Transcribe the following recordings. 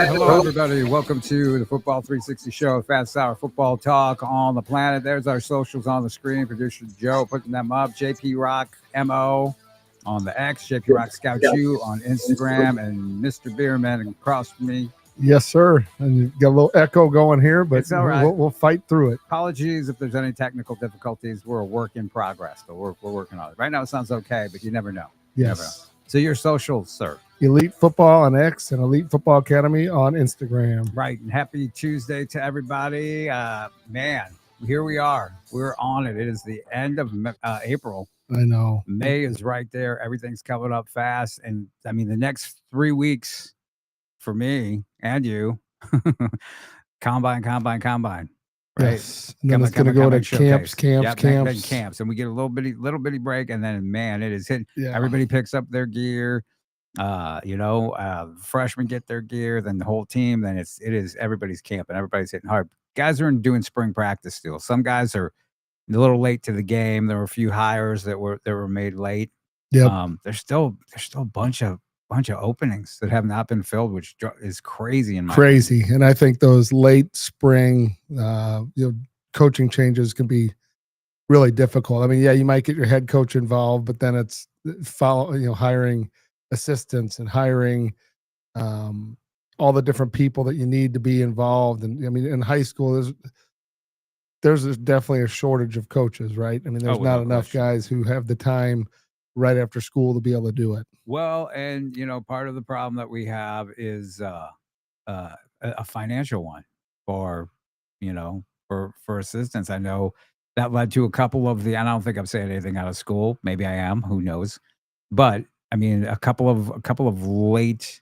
Hello, everybody. Welcome to the Football 360 Show, Fast Hour Football Talk on the planet. There's our socials on the screen. Producer Joe putting them up. JP Rock MO on the X, JP Rock Scout You on Instagram, and Mr. Beerman across from me. Yes, sir. And you've got a little echo going here, but It's all right. we'll fight through it. Apologies if there's any technical difficulties. We're a work in progress, but we're working on it. Right now it sounds okay, but you never know. You never know. Yes. So your socials, sir. Elite Football on X and Elite Football Academy on Instagram. Right. And happy Tuesday to everybody. Man, here we are. We're on it. It is the end of April. I know. May is right there. Everything's coming up fast. And I mean, the next 3 weeks for me and you, combine. Right. Yes. And then it's going to go to camps. And we get a little bitty break. And then, man, it is hit. Yeah. Everybody picks up their gear. Freshmen get their gear, then the whole team, then it is everybody's camping, everybody's hitting hard. Guys are doing spring practice still. Some guys are a little late to the game. There were a few hires that were made late. Yeah. There's still a bunch of openings that have not been filled, which is crazy in my crazy. And I think those late spring coaching changes can be really difficult. I mean, yeah, you might get your head coach involved, but then it's hiring assistants and hiring all the different people that you need to be involved. And I mean, in high school, there's definitely a shortage of coaches, right? I mean, there's not enough guys who have the time right after school to be able to do it. Well, and part of the problem that we have is a financial one for assistants. I know that led to a couple of I don't think I'm saying anything out of school. Maybe I am. Who knows? But I mean, a couple of late,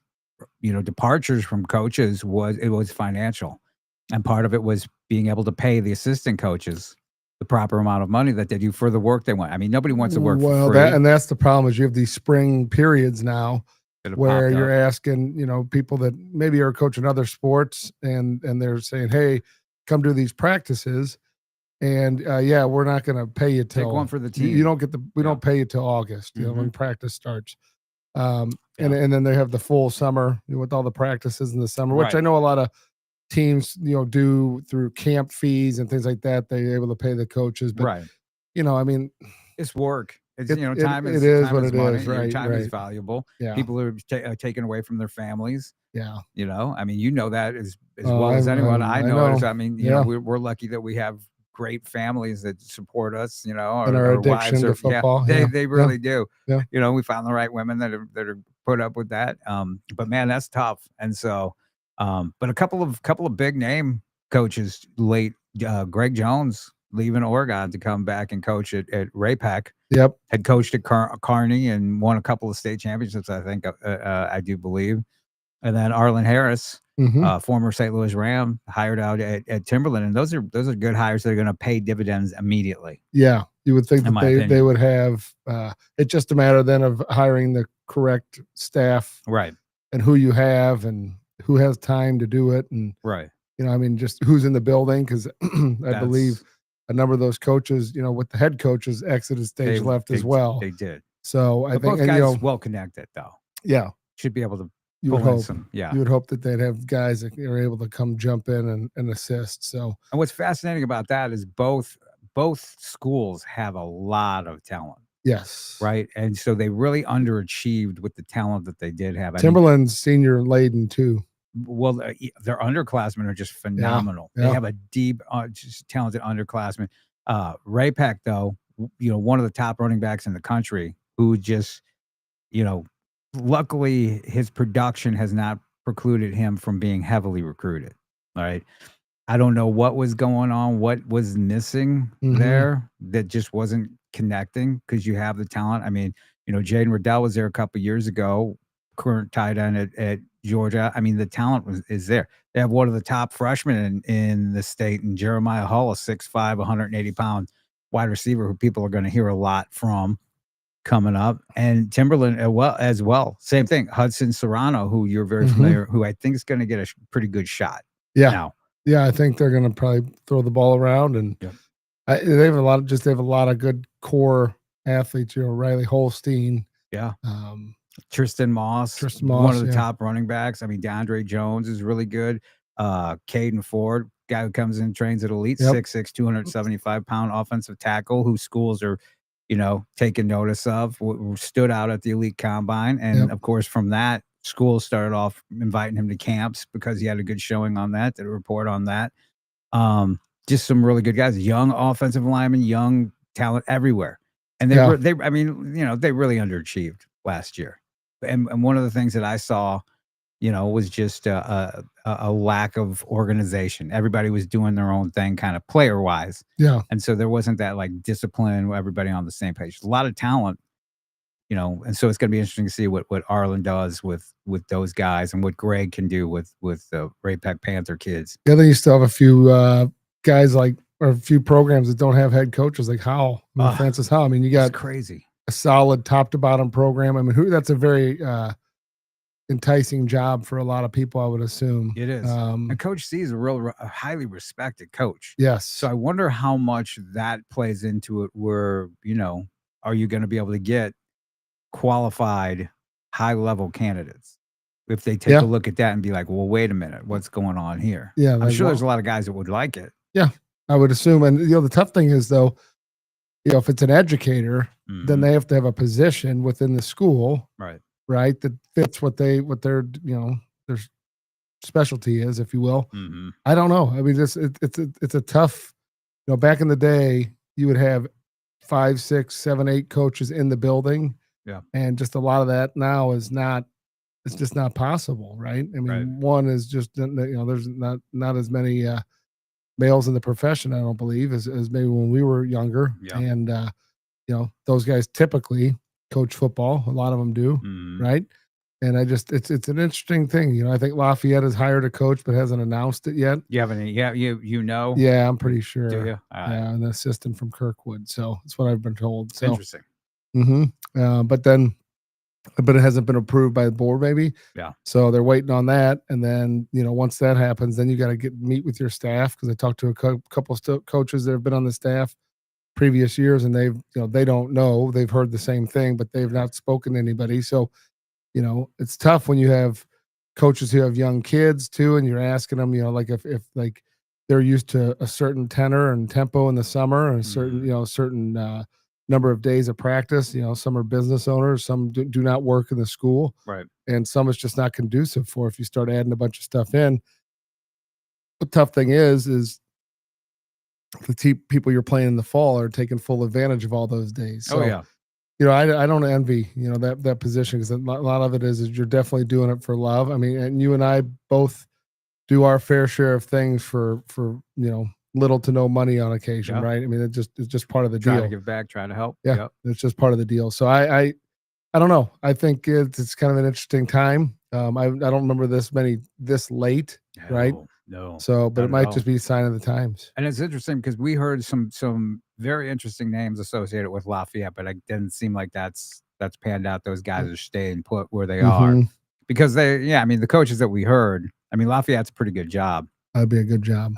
departures from coaches was financial, and part of it was being able to pay the assistant coaches the proper amount of money that they do for the work they want. I mean, nobody wants to work for free. That's the problem is you have these spring periods now where you're asking, people that maybe are coaching other sports and they're saying, hey, come do these practices. And we're not going to pay you till take one for the team. You don't get we don't pay you till August, when practice starts. And then they have the full summer with all the practices in the summer, which I know a lot of teams, do through camp fees and things like that. They're able to pay the coaches, but I mean, it's work. It's time is what it money. is. Right, time is valuable. Yeah. People are taken away from their families. Yeah. I mean, that as well as anyone. I know it. I mean, we're lucky that we have great families that support us, and our addiction to football. They really do. Yeah. We found the right women that are put up with that. But man, that's tough. And so, but a couple of big name coaches late, Greg Jones leaving Oregon to come back and coach at Ray-Pec. Yep. Had coached at Kearney and won a couple of state championships, I think, I do believe. And then Arlen Harris, former St. Louis Ram, hired out at Timberland, and those are good hires that are going to pay dividends immediately. Yeah, you would think that they would have. It's just a matter then of hiring the correct staff, right? And who you have, and who has time to do it, and right. I mean, just who's in the building, because I believe a number of those coaches, with the head coaches, exited stage left as well. They did. So I think both guys well connected though. Yeah, should be able to. You would hope. You would hope that they'd have guys that are able to come jump in and assist. So, and what's fascinating about that is both schools have a lot of talent. Yes. Right. And so they really underachieved with the talent that they did have. Timberland's senior laden too. Well, their underclassmen are just phenomenal. Yeah. They have a deep, just talented underclassmen. Ray-Pec, though, one of the top running backs in the country, who just, luckily his production has not precluded him from being heavily recruited. All right. I don't know what was going on, what was missing there that just wasn't connecting, because you have the talent. I mean, Jaden Riddell was there a couple years ago, current tight end at Georgia. I mean, the talent is there. They have one of the top freshmen in the state, and Jeremiah Hull, a 6'5", 180-pound wide receiver who people are going to hear a lot from coming up. And Timberland as well. Same thing. Hudson Serrano, who you're very familiar, who I think is going to get a pretty good shot. Yeah. Now. Yeah, I think they're going to probably throw the ball around, and they have a lot of good core athletes. Riley Holstein. Yeah. Tristan Moss, Tristan one Moss, of the yeah. top running backs. I mean, DeAndre Jones is really good. Caden Ford, guy who comes in, trains at elite, Yep. 6'6", 275-pound offensive tackle, who schools are, taking notice of, stood out at the elite combine. And Yep. of course, from that, schools started off inviting him to camps because he had a good showing on that, did a report on that. Just some really good guys, young offensive linemen, young talent everywhere. And Yeah. they really underachieved last year. And one of the things that I saw, was just a lack of organization. Everybody was doing their own thing, kind of player wise. Yeah. And so there wasn't that like discipline, everybody on the same page. A lot of talent, and so it's going to be interesting to see what Arlen does with those guys and what Greg can do with the Ray Peck Panther kids. Yeah, then you still have a few guys or a few programs that don't have head coaches, like Howell, Francis Howell. I mean, you got crazy, a solid top to bottom program. I mean, that's a very enticing job for a lot of people, I would assume. It is. And Coach C is a highly respected coach. Yes. So I wonder how much that plays into it. Where are you going to be able to get qualified high level candidates if they take a look at that and be like, well, wait a minute, what's going on here? Yeah, I'm sure there's a lot of guys that would like it. Yeah, I would assume. And the tough thing is, though, if it's an educator, then they have to have a position within the school, right, that fits what their their specialty is, if you will. I don't know. I mean, it's a tough. Back in the day, you would have 5, 6, 7, 8 coaches in the building. Yeah. And just a lot of that now is not, it's just not possible, right? I mean, one is just, there's not as many males in the profession, I don't believe, as maybe when we were younger. Yeah. And, those guys typically coach football. A lot of them do, right? And it's an interesting thing. I think Lafayette has hired a coach, but hasn't announced it yet. You haven't? Yeah, Yeah, I'm pretty sure. Do you? Yeah, an assistant from Kirkwood. So that's what I've been told. So interesting. But it hasn't been approved by the board, maybe. Yeah. So they're waiting on that, and then once that happens, then you got to meet with your staff, because I talked to a couple of coaches that have been on the staff previous years, and they've they don't know, they've heard the same thing, but they've not spoken to anybody. So it's tough when you have coaches who have young kids too, and you're asking them, like if like they're used to a certain tenor and tempo in the summer, and a certain number of days of practice. Some are business owners, some do not work in the school, right? And some is just not conducive for if you start adding a bunch of stuff in. The tough thing is the people you're playing in the fall are taking full advantage of all those days. So, I don't envy that position, because a lot of it is you're definitely doing it for love. I mean, and you and I both do our fair share of things for little to no money on occasion, right? I mean, it's just part of the deal. Try to give back, try to help. Yeah, it's just part of the deal. So I don't know. I think it's kind of an interesting time. I don't remember this late, right? No. So, but it might just be a sign of the times. And it's interesting because we heard some very interesting names associated with Lafayette, but it didn't seem like that's panned out. Those guys are staying put where they are, because I mean, the coaches that we heard, I mean, Lafayette's a pretty good job. That'd be a good job.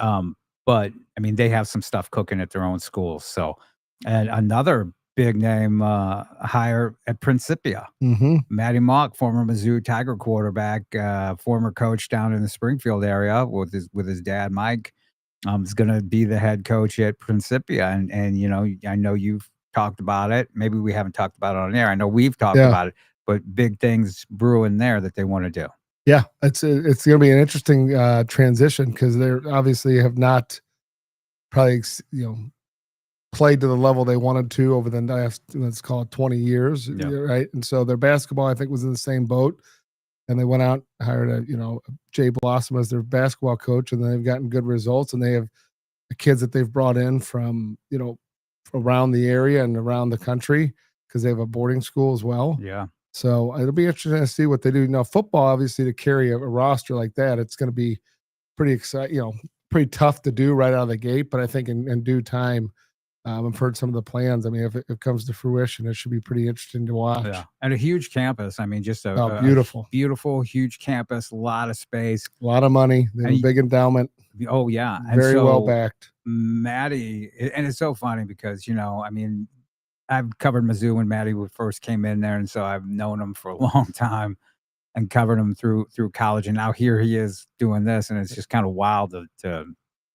But I mean, they have some stuff cooking at their own schools. So, and another big name hire at Principia, Matty Mock, former Mizzou Tiger quarterback, former coach down in the Springfield area with his dad Mike, is going to be the head coach at Principia. And I know you've talked about it. Maybe we haven't talked about it on air. I know we've talked about it, but big things brewing there that they want to do. Yeah, it's going to be an interesting transition, because they obviously have not probably played to the level they wanted to over the last, let's call it 20 years, right? And so their basketball, I think, was in the same boat, and they went out, hired Jay Blossom as their basketball coach, and they've gotten good results, and they have the kids that they've brought in from around the area and around the country, because they have a boarding school as well. Yeah. So it'll be interesting to see what they do. Now, football, obviously, to carry a roster like that, it's going to be pretty exciting, pretty tough to do right out of the gate. But I think in due time, I've heard some of the plans. I mean, if it comes to fruition, it should be pretty interesting to watch. Yeah, and a huge campus. I mean, just a beautiful, huge campus, a lot of space, a lot of money, a big endowment. Oh yeah, very well backed. Matty, and it's so funny because I mean, I've covered Mizzou when Matty first came in there, and so I've known him for a long time and covered him through college, and now here he is doing this, and it's just kind of wild to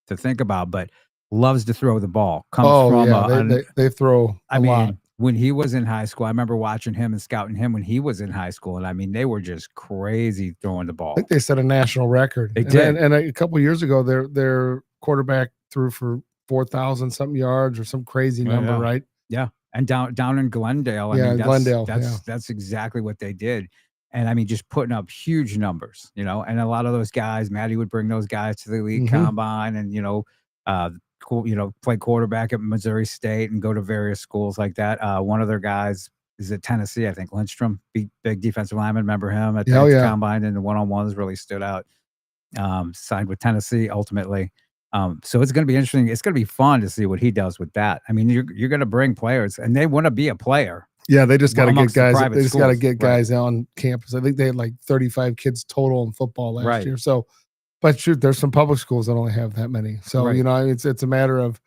think about. But loves to throw the ball. Comes Oh from yeah, they throw I a lot. mean, when he was in high school, I remember watching him and scouting him when he was in high school, and I mean, they were just crazy throwing the I ball. think they set a national record. They did. And a couple years ago, their quarterback threw for 4,000 something yards or some crazy number, yeah. right? Yeah, and down in Glendale, I Yeah, mean, Glendale, yeah. that's exactly what they did, and I mean, just putting up huge numbers, you know, and a lot of those guys, Matty would bring those guys to the elite Mhm. combine, and cool, play quarterback at Missouri State and go to various schools like that. One of their guys is at Tennessee, I think Lindstrom, big defensive lineman. Remember him at Yeah, the yeah. combine, and the one-on-ones really stood out. Signed with Tennessee ultimately. So it's going to be interesting. It's going to be fun to see what he does with that. I mean, you're going to bring players, and they want to be a player. Yeah, they just got to get amongst the guys. private They just got to schools, get right. guys on campus. I think they had like 35 kids total in football last Right. year. So, but shoot, there's some public schools that only have that many. So Right. you know, it's a matter of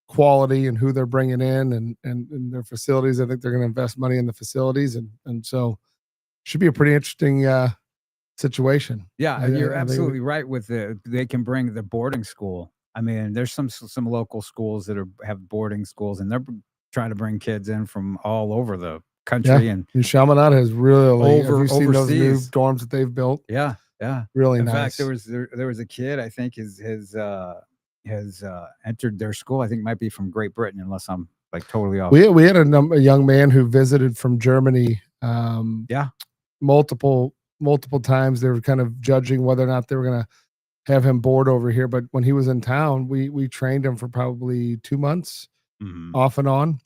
quality and who they're bringing in and their facilities. I think they're going to invest money in the facilities, and so should be a pretty interesting situation. Yeah, I you're think absolutely right with they can bring the boarding school. I mean, there's some local schools that have boarding schools, and they're trying to bring kids in from all over the country and Chaminade has really. Have you seen those new overseas. dorms that they've built? Yeah. Really In nice. fact, there was a kid, I think has entered their school. I think it might be from Great Britain, unless I'm like totally off. We had a young man who visited from Germany. Yeah. Multiple times. They were kind of judging whether or not they were going to have him board over here. But when he was in town, we trained him for probably 2 months, off and on.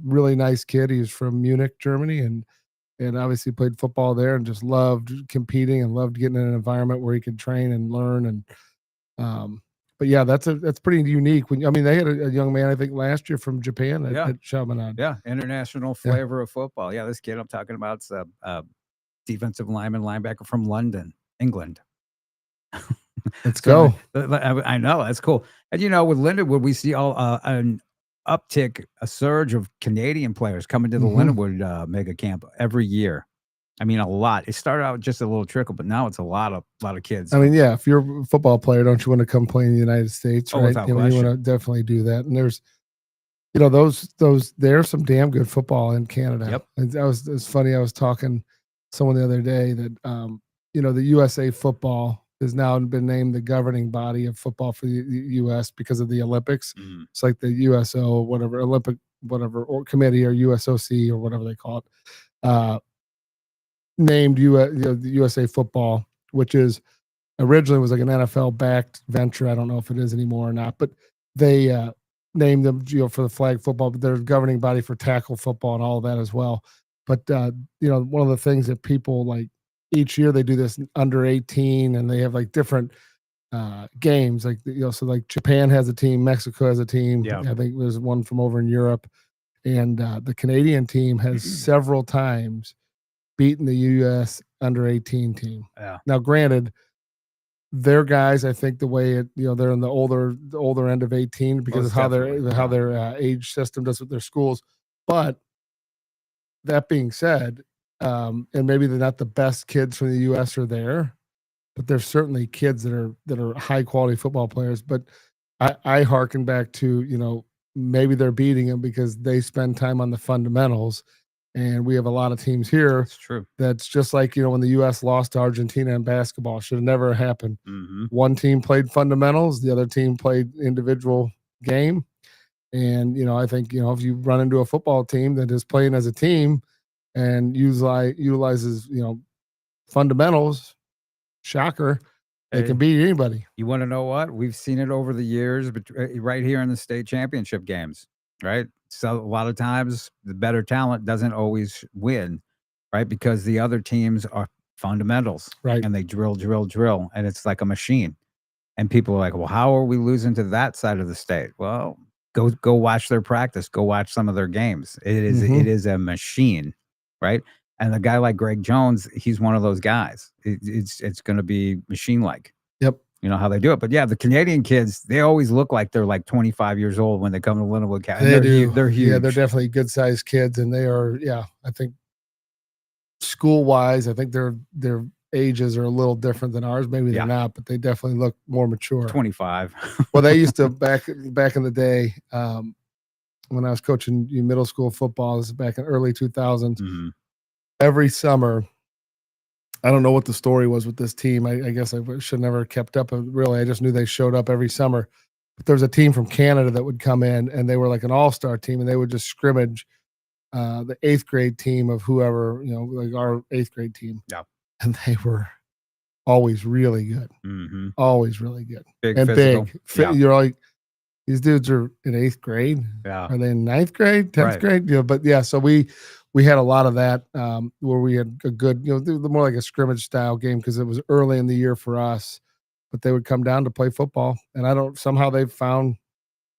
Really nice kid. He was from Munich, Germany, and obviously played football there and just loved competing and loved getting in an environment where he could train and learn. And but yeah, that's pretty unique. When I mean, they had a young man I think last year from Japan at Chaminade. Yeah, international flavor of football. Yeah, this kid I'm talking about is a defensive linebacker from London, England. Let's go. I know, that's cool. And with Lindenwood, we see an uptick, a surge of Canadian players coming to the Lindenwood mega camp every year. I mean, a lot. It started out just a little trickle, but now it's a lot of kids. I mean, yeah, if you're a football player, don't you want to come play in the United States, right? Without You want to definitely do that. And there's, there's some damn good football in Canada. Yep. And it's funny. I was talking to someone the other day that, the USA football has now been named the governing body of football for the U.S. because of the Olympics. It's like the USO, whatever, Olympic, whatever, or committee or USOC or whatever they call it. Named the USA football, which is originally was like an NFL backed venture. I don't know if it is anymore or not, but they named them for the flag football, but they're governing body for tackle football and all of that as well. But one of the things that people like each year they do this under 18 and they have like different games, like so like Japan has a team, Mexico has a team. Yeah. I think there's one from over in Europe, and the Canadian team has several times beaten the U.S. under 18 team. Yeah. Now, granted, their guys, I think the way they're in the older end of 18 because Most of how their age system does with their schools. But that being said, and maybe they're not the best kids from the U.S. are there, but there's certainly kids that are high quality football players. But I hearken back to maybe they're beating them because they spend time on the fundamentals. And we have a lot of teams here. It's true. That's just like, when the U.S. lost to Argentina in basketball. Should have never happened. One team played fundamentals. The other team played individual game. And, I think, if you run into a football team that is playing as a team and utilizes, fundamentals, shocker, they can beat anybody. You want to know what? We've seen it over the years, but right here in the state championship games, right? So a lot of times the better talent doesn't always win, right? Because the other teams are fundamentals, right? And they drill, and it's like a machine. And people are like, well, how are we losing to that side of the state? Well, go watch their practice. Go watch some of their games. It is a machine, right? And a guy like Greg Jones, he's one of those guys. It's going to be machine-like. Yep. how they do it. But yeah, the Canadian kids, they always look like they're like 25 years old when they come to Lindenwood County. They do. They're huge. Yeah, they're definitely good sized kids, and they are. Yeah, I think school wise, I think their ages are a little different than ours. Maybe they're not, but they definitely look more mature. 25. Well, they used to back in the day when I was coaching middle school football. This is back in early 2000s. Mm-hmm. Every summer, I don't know what the story was with this team. I guess I should never kept up. Really, I just knew they showed up every summer. But there was a team from Canada that would come in, and they were like an all-star team, and they would just scrimmage the 8th grade team of whoever, like our 8th grade team. Yeah. And they were always really good. Mm-hmm. Always really good. Big and physical. big. Yeah. You're like, these dudes are in 8th grade. Yeah. Are they in 9th grade, 10th grade? But yeah, so we had a lot of that where we had a good, the more like a scrimmage style game because it was early in the year for us. But they would come down to play football, and somehow they've found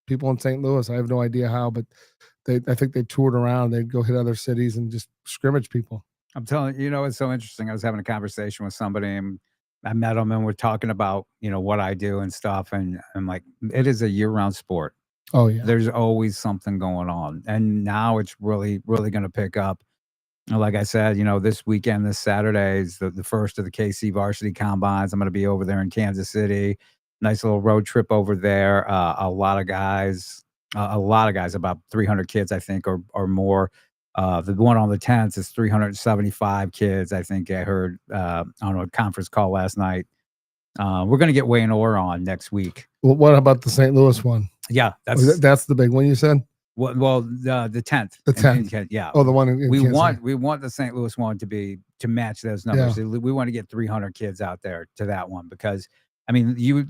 people in St. Louis. I have no idea how, but I think they toured around. They'd go hit other cities and just scrimmage people. I'm telling you, it's so interesting. I was having a conversation with somebody, and I met them, and we're talking about what I do and stuff, and I'm like, it is a year-round sport. Oh yeah, there's always something going on, and now it's really, really going to pick up. Like I said, this weekend, this Saturday is the first of the KC varsity combines. I'm going to be over there in Kansas City. Nice little road trip over there. A lot of guys, about 300 kids, I think, or more. The one on the 10th is 375 kids. I think I heard on a conference call last night. We're going to get Wayne Orr on next week. Well, what about the St. Louis one? Yeah, that's the big one you said. Well, the 10th. The 10th. Yeah. Oh, the one in we Kansas. want the St. Louis one to match those numbers. Yeah. We want to get 300 kids out there to that one because I mean you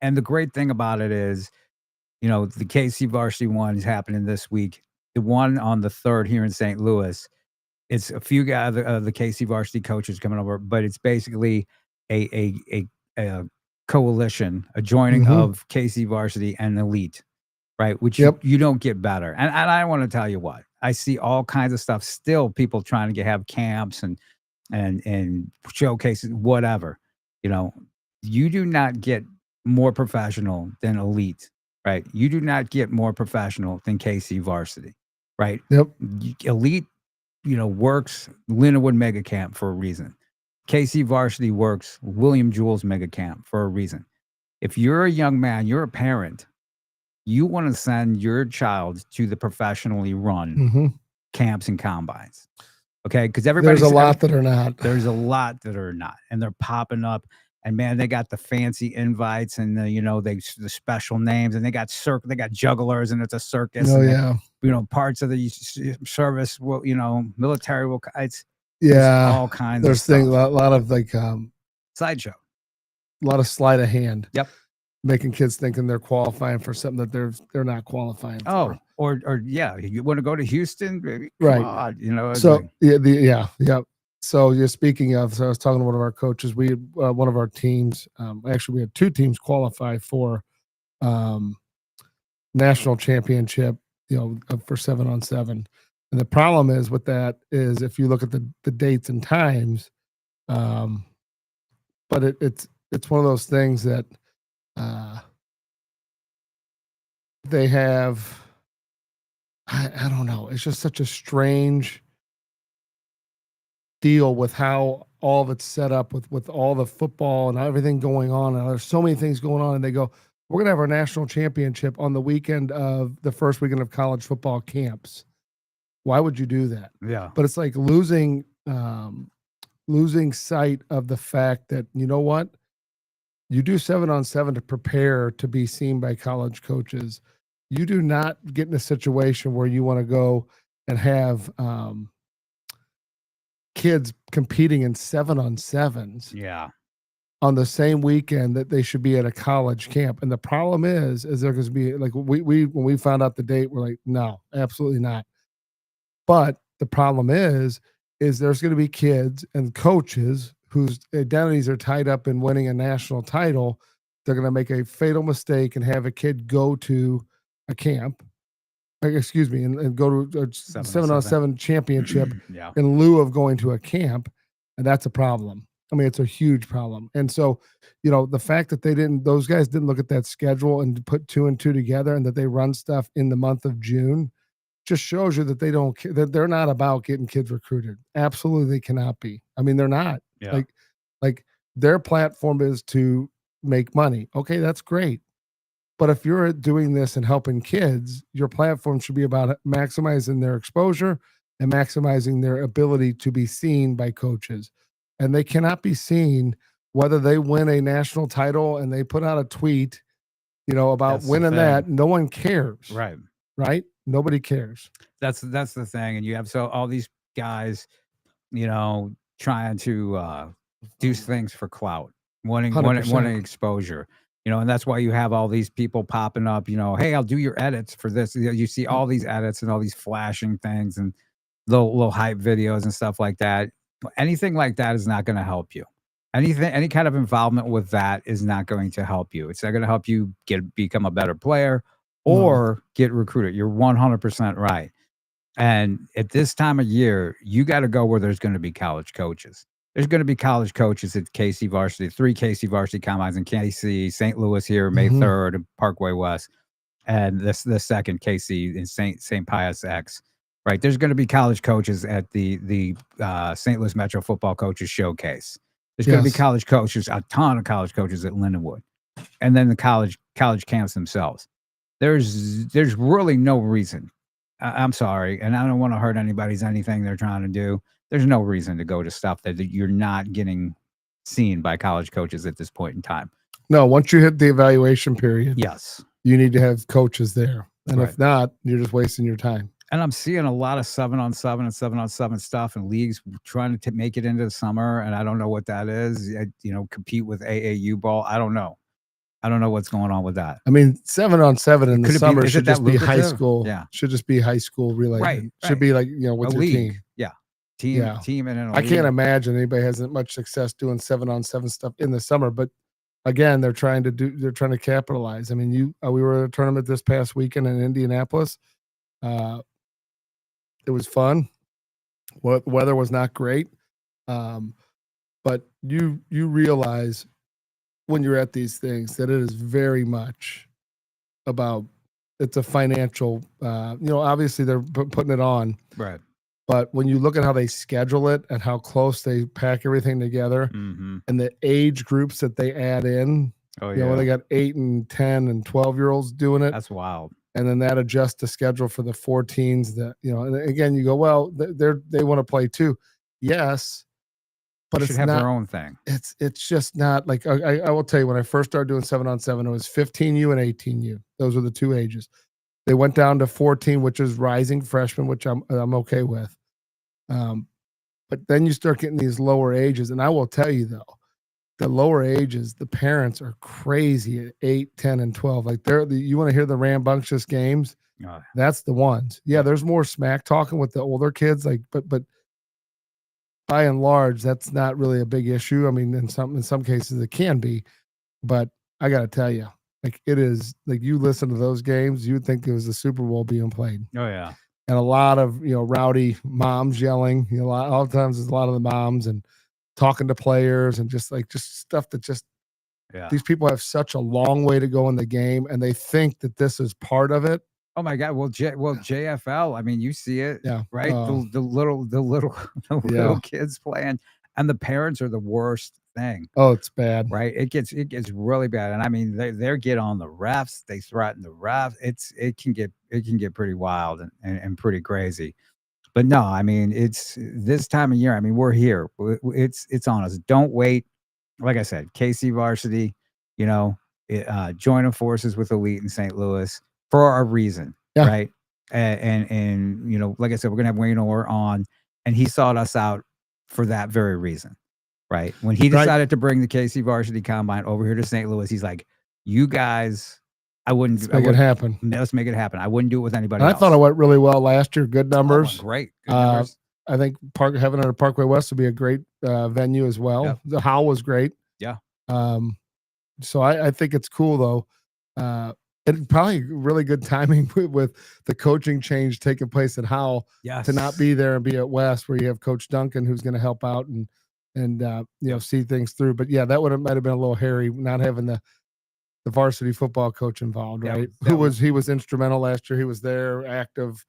and the great thing about it is the KC varsity one is happening this week. The one on the 3rd here in St. Louis, it's a few guys the KC varsity coaches coming over, but it's basically a coalition, a joining of KC varsity and elite. Right, which you don't get better, and I want to tell you what I see all kinds of stuff. Still, people trying to have camps and showcases, whatever. You do not get more professional than elite, right? You do not get more professional than KC varsity, right? Yep. Elite, works Lindenwood Mega Camp for a reason. KC varsity works William Jules Mega Camp for a reason. If you're a young man, you're a parent. You want to send your child to the professionally run camps and combines. Okay. Because there's a lot that are not. There's a lot that are not. And they're popping up. And man, they got the fancy invites and the special names, and they got jugglers, and it's a circus. Oh, and parts of the service military will all kinds there's of things, stuff. a lot of like sideshow. A lot of sleight of hand. Yep. Making kids thinking they're qualifying for something that they're not qualifying for. Or you want to go to Houston, baby? Right. On, so So speaking of, I was talking to one of our coaches. We had one of our teams. Actually, we had 2 teams qualify for national championship. For 7-on-7. And the problem is with that is if you look at the dates and times, but it's one of those things that. They have, I don't know. It's just such a strange deal with how all of it's set up with all the football and everything going on. And there's so many things going on. And they go, we're going to have our national championship on the weekend of the first weekend of college football camps. Why would you do that? Yeah. But it's like losing sight of the fact that, you know what? You do 7-on-7 to prepare to be seen by college coaches. You do not get in a situation where you want to go and have kids competing in 7-on-7s. Yeah. On the same weekend that they should be at a college camp. And the problem is there going to be like we when we found out the date, we're like, no, absolutely not. But the problem is there's going to be kids and coaches whose identities are tied up in winning a national title. They're going to make a fatal mistake and have a kid go to a camp, and go to a 7-on-7 championship in lieu of going to a camp. And that's a problem. I mean, it's a huge problem. And so, the fact that those guys didn't look at that schedule and put two and two together, and that they run stuff in the month of June, just shows you that that they're not about getting kids recruited. Absolutely, they cannot be. I mean, they're not. Yeah. Like their platform is to make money. Okay, that's great. But if you're doing this and helping kids, your platform should be about maximizing their exposure and maximizing their ability to be seen by coaches. And they cannot be seen whether they win a national title and they put out a tweet, about That's the winning that. thing. No one cares. Right. Right? Nobody cares. That's the thing. And you have all these guys, trying to do things for clout, wanting 100%. exposure. And that's why you have all these people popping up, hey, I'll do your edits for this. You see all these edits and all these flashing things and little hype videos and stuff like that. Anything like that is not going to help you. Any kind of involvement with that is not going to help you. It's not going to help you become a better player or get recruited. You're 100% right. And at this time of year, you got to go where there's going to be college coaches. There's going to be college coaches at KC Varsity, 3 KC Varsity Combines in KC, St. Louis here, May 3rd, and Parkway West, and the second KC in St. Pius X. Right, there's going to be college coaches at the St. Louis Metro Football Coaches Showcase. There's going to be college coaches, a ton of college coaches at Lindenwood, and then the college camps themselves. There's really no reason. I'm sorry, and I don't want to hurt anything they're trying to do. There's no reason to go to stuff that you're not getting seen by college coaches at this point in time. No, once you hit the evaluation period, yes, you need to have coaches there. And if not, you're just wasting your time. And I'm seeing a lot of 7-on-7 and 7-on-7 stuff in leagues trying to make it into the summer. And I don't know what that is. Compete with AAU ball. I don't know. I don't know what's going on with that. I mean, 7-on-7 in the summer should just be high lucrative? school. Yeah. Should just be high school related. Right. Should be like, with A your league. team. Yeah. Team and I can't imagine anybody has much success doing 7-on-7 stuff in the summer, but again, they're trying to capitalize. I mean, we were at a tournament this past weekend in Indianapolis. It was fun. Weather was not great. But you realize when you're at these things that it is very much about, it's a financial, obviously they're putting it on. Right. But when you look at how they schedule it and how close they pack everything together and the age groups that they add in, they got 8 and 10 and 12-year-olds doing it. That's wild. And then that adjusts the schedule for the 14s that, and again, you go, well, they want to play too. Yes. But They should have their own thing. It's just not like, I will tell you, when I first started doing 7-on-7, it was 15U and 18U. Those were the two ages. They went down to 14, which is rising freshmen, which I'm okay with. But then you start getting these lower ages. And I will tell you though, the lower ages, the parents are crazy at 8, 10, and 12. Like you want to hear the rambunctious games? That's the ones. Yeah, there's more smack talking with the older kids. But by and large, that's not really a big issue. I mean, in some cases it can be, but I got to tell you, like it is, like you listen to those games, you would think it was the Super Bowl being played. Oh yeah. And a lot of, rowdy moms yelling, all the times there's a lot of the moms and talking to players and just stuff that these people have such a long way to go in the game and they think that this is part of it. Oh my God. Well, JFL, I mean, you see it, right? The little kids playing, and the parents are the worst thing. Oh, it's bad. Right. It gets really bad. And I mean, they get on the refs, they threaten the refs. It can get pretty wild and pretty crazy. But no, I mean, it's this time of year. I mean, we're here. It's on us. Don't wait. Like I said, KC Varsity, joining forces with Elite in St. Louis for a reason, right? And like I said, we're gonna have Wayne Orr on, and he sought us out for that very reason, right? When he decided to bring the KC Varsity Combine over here to St. Louis, he's like, "You guys, let's make it happen. Let's make it happen. I wouldn't do it with anybody else." I thought it went really well last year. Good numbers. Great. Good numbers. I think having it at Parkway West would be a great venue as well. Yep. The How was great. Yeah. So I think it's cool though. And probably really good timing with the coaching change taking place at How to not be there and be at West, where you have Coach Duncan who's going to help out and and see things through. But yeah, that might have been a little hairy not having the varsity football coach involved, right? He was instrumental last year. He was there, active.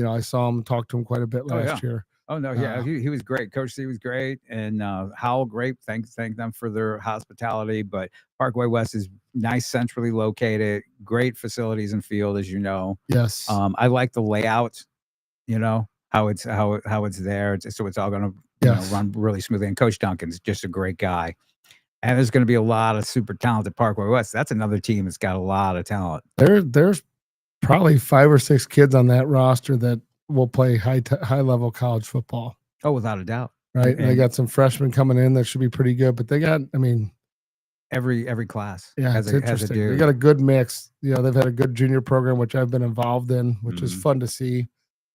I saw him, talk to him quite a bit last year. Oh no, yeah, he was great. Coach C was great, and Howell great. Thank them for their hospitality. But Parkway West is nice, centrally located, great facilities and field, as you know. Yes. I like the layout. How it's there, so it's all going to run really smoothly. And Coach Duncan's just a great guy. And there's going to be a lot of super talented Parkway West. That's another team that's got a lot of talent. There's probably 5 or 6 kids on that roster that will play high level college football. Oh, without a doubt. Right. And they got some freshmen coming in that should be pretty good, but they got, every class. Yeah, it's interesting. They got a good mix. They've had a good junior program, which I've been involved in, which is fun to see.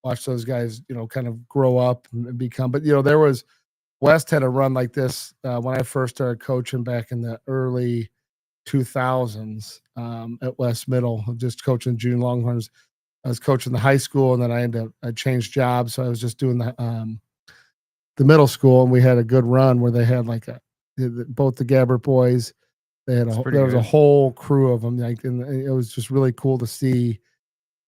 Watch those guys, kind of grow up and become. But there was West had a run like this when I first started coaching back in the early 2000s at West Middle, just coaching junior Longhorns. I was coaching the high school, and then I changed jobs, so I was just doing the middle school, and we had a good run where they had both the Gabbert boys. They had there was a whole crew of them, and it was just really cool to see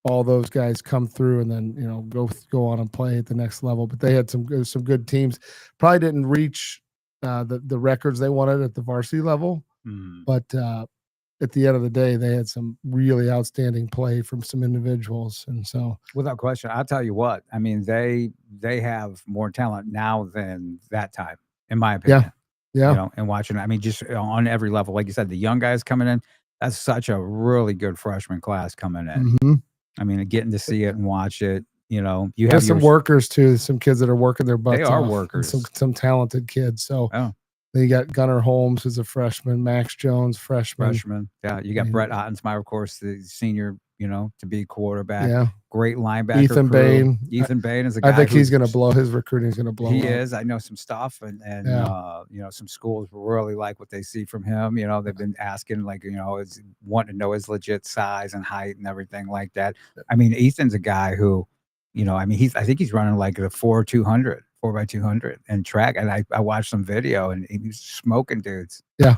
all those guys come through and then go on and play at the next level. But they had some good teams. Probably didn't reach the records they wanted at the varsity level, but at the end of the day, they had some really outstanding play from some individuals. And so, without question, I'll tell you what. I mean, they have more talent now than that time, in my opinion. Yeah. And watching, I mean, just on every level, like you said, the young guys coming in. That's such a really good freshman class coming in. Mm-hmm. I mean, getting to see it and watch it. You have some workers too. Some kids that are working their butts off. They are workers. Some talented kids. So. Then you got Gunnar Holmes, who's a freshman. Max Jones, freshman. Yeah, you got Brett Ottensmeyer, of course, the senior, to be quarterback. Yeah. Great linebacker. Ethan Bain. Ethan Bain is a guy. I think he's going to blow. His recruiting's going to blow. He is. I know some stuff, and some schools really like what they see from him. They've been asking, is wanting to know his legit size and height and everything like that. I mean, Ethan's a guy who, I think he's running like the 4x200 and track. And I watched some video, and he's smoking dudes. Yeah.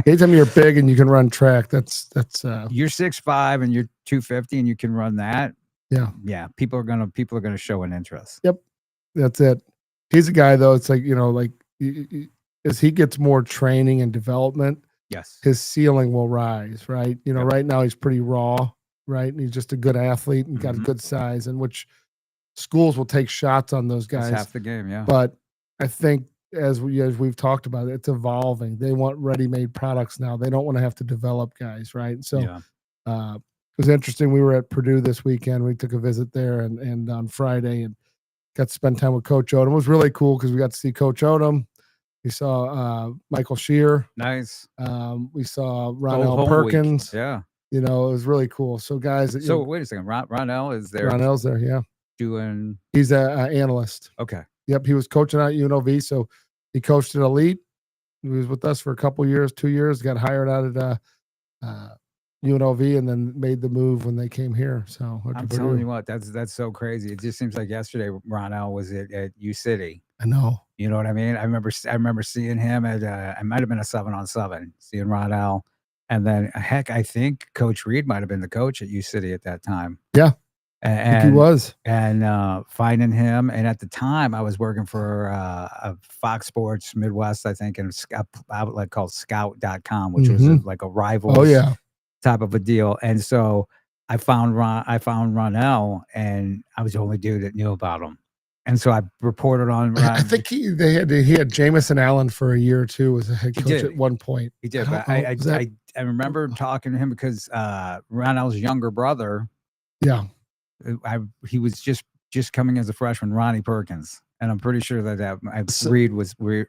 Anytime you're big and you can run track, that's you're 6'5" and you're 250 and you can run that. Yeah. People are gonna show an interest. Yep. That's it. He's a guy though. It's like, as he gets more training and development, yes, his ceiling will rise, right? Right now he's pretty raw, right? And he's just a good athlete and got a good size, and which schools will take shots on those guys. That's half the game, yeah. But I think as we've talked about, it's evolving. They want ready-made products now. They don't want to have to develop guys, right? So it was interesting. We were at Purdue this weekend. We took a visit there and on Friday and got to spend time with Coach Odom. It was really cool because we got to see Coach Odom. We saw Michael Shear. Nice. We saw Ronell Perkins. Week. Yeah. It was really cool. So guys. So wait a second. Ronell is there. Ronell's there. Yeah. He's an analyst. Okay. Yep. He was coaching at UNLV. So he coached at Elite. He was with us for a couple years, 2 years, got hired out at UNLV and then made the move when they came here. So I'm telling you what, that's so crazy. It just seems like yesterday Ronell was at U City. I know. You know what I mean? I remember seeing him at I might have been a 7-on-7, seeing Ronell. And then heck, I think Coach Reed might have been the coach at U City at that time. Yeah. And I think he was. And finding him. And at the time I was working for a Fox Sports Midwest, I think, and an outlet called Scout.com, which was like a rival type of a deal. And so I found Ronell, and I was the only dude that knew about him. And so I reported on. I think he had Jamison Allen for a year or two as a head coach at one point. He did. I remember talking to him because Ronell's younger brother. Yeah. He was just coming as a freshman, Ronnie Perkins, and I'm pretty sure that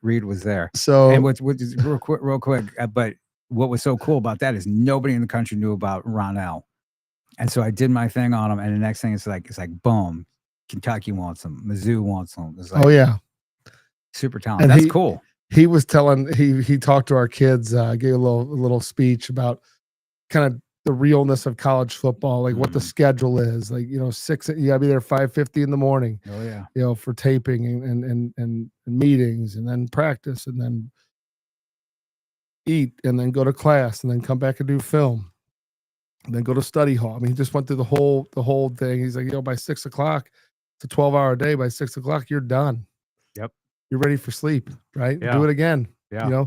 Reed was there. So, and what's real quick, but what was so cool about that is nobody in the country knew about Ronell, and so I did my thing on him, and the next thing it's like boom, Kentucky wants him, Mizzou wants him. It's like, oh yeah, super talented. That's cool. He was telling he talked to our kids, gave a little speech about kind of the realness of college football, like what the schedule is. Like, you know, you gotta be there 5:50 in the morning, Oh yeah. you know, for taping and meetings, and then practice, and then eat, and then go to class, and then come back and do film, and then go to study hall. I mean, he just went through the whole thing. He's like, you know, by 6 o'clock, it's a 12-hour day. By 6 o'clock, you're done. Yep. You're ready for sleep, right? Yeah. Do it again. Yeah. You know,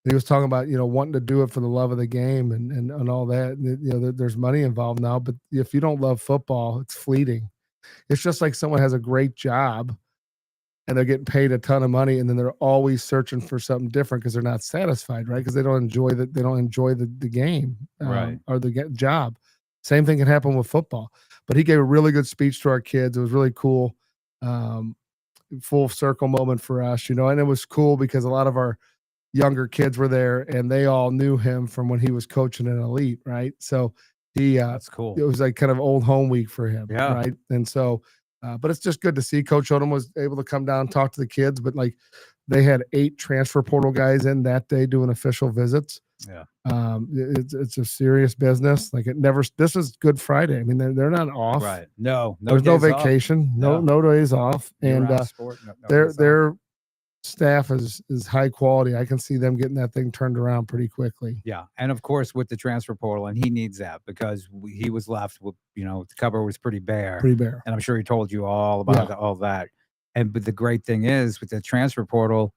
and he was talking about, you know, wanting to do it for the love of the game and all that. And, you know, there's money involved now, but if you don't love football, it's fleeting. It's just like someone has a great job and they're getting paid a ton of money, and then they're always searching for something different because they're not satisfied, right? Because they don't enjoy the game, Right. or the job. Same thing can happen with football. But he gave a really good speech to our kids. It was really cool. Full circle moment for us, you know, and it was cool because a lot of our younger kids were there and they all knew him from when he was coaching an elite, right? So That's cool. it was like kind of old home week for him, Yeah. right? And so, but it's just good to see Coach Odom was able to come down and talk to the kids. But like, they had 8 transfer portal guys in that day doing official visits. Yeah. It's a serious business. Like, this is Good Friday. I mean, they're not off. Right. No There's no days off. vacation, no days off, and Year-round sport, no days off. their staff is high quality. I can see them getting that thing turned around pretty quickly. Yeah, and of course with the transfer portal, and he needs that because he was left with, you know, the cupboard was pretty bare, Pretty bare. and I'm sure he told you all about all that. And but the great thing is with the transfer portal,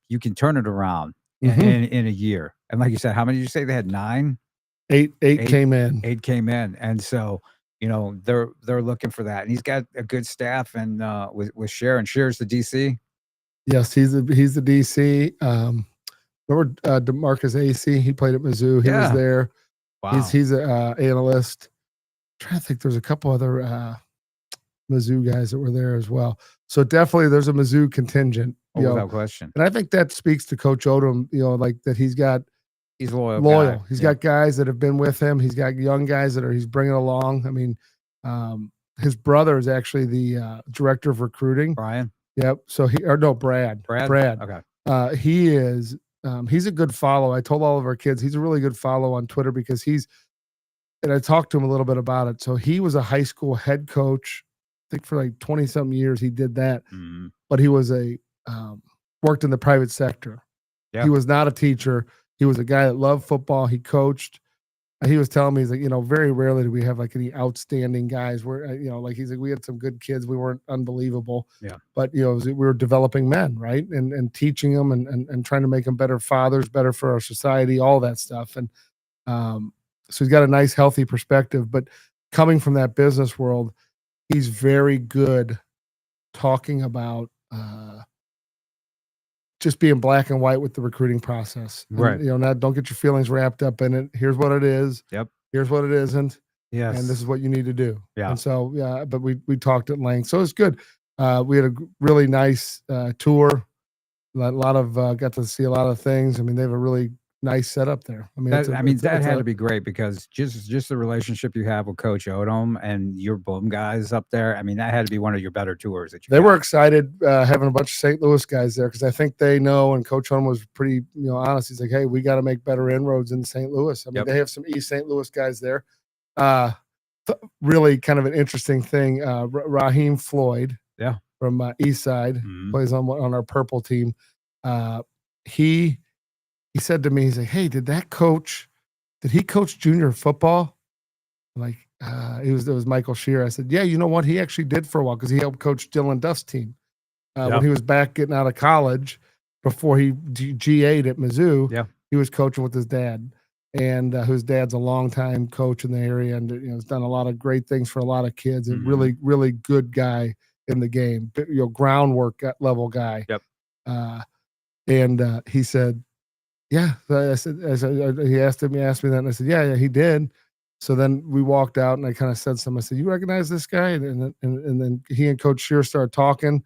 you can turn it around in a year. And like you said, how many did you say they had? 9? 8 came in. 8 came in, and so you know they're looking for that, and he's got a good staff, and with Sharon. Sharon's the DC. Yes, he's the DC. Remember DeMarcus AC? He played at Mizzou. He was there. Wow. He's a analyst. I'm trying to think, there's a couple other Mizzou guys that were there as well. So definitely there's a Mizzou contingent. You know, without question. and I think that speaks to Coach Odom. You know, like that he's loyal. Guy. He's got guys that have been with him. He's got young guys that he's bringing along. I mean, his brother is actually the director of recruiting. Brian. Yep. So Brad. Okay. He is. He's a good follow. I told all of our kids he's a really good follow on Twitter because and I talked to him a little bit about it. So he was a high school head coach. I think for like 20 something years he did that, but he was worked in the private sector. Yeah. He was not a teacher. He was a guy that loved football. He coached. He was telling me, he's like, you know, very rarely do we have like any outstanding guys where, you know, like he's like, we had some good kids. We weren't unbelievable. Yeah. But, you know, we were developing men, right? And teaching them and trying to make them better fathers, better for our society, all that stuff. And so he's got a nice, healthy perspective. But coming from that business world, he's very good talking about just being black and white with the recruiting process. Right. And, you know, don't get your feelings wrapped up in it. Here's what it is. Yep. Here's what it isn't. Yes. And this is what you need to do. Yeah. And so, but we talked at length. So it's good. We had a really nice tour. A lot of, got to see a lot of things. I mean, they have a really nice setup there. I mean, that had to be great because just the relationship you have with Coach Odom and your boom guys up there. I mean, that had to be one of your better tours that you. They were excited having a bunch of St. Louis guys there because I think they know, and Coach Odom was pretty, you know, honest. He's like, hey, we got to make better inroads in St. Louis. I mean, they have some East St. Louis guys there. Really kind of an interesting thing. Raheem Floyd, from East Side, plays on our purple team. He said to me, he's like, hey, did he coach junior football? I'm like, it was Michael Shear. I said, yeah, you know what? He actually did for a while because he helped coach Dylan Duff's team when he was back getting out of college before he GA'd at Mizzou. Yeah. He was coaching with his dad, and whose dad's a longtime coach in the area and, you know, has done a lot of great things for a lot of kids. And really, really good guy in the game, you know, groundwork level guy. Yep. And he said, yeah. I said, he asked me that, and I said, yeah, he did. So then we walked out, and I kind of said something. I said, you recognize this guy? And then he and Coach Shear started talking,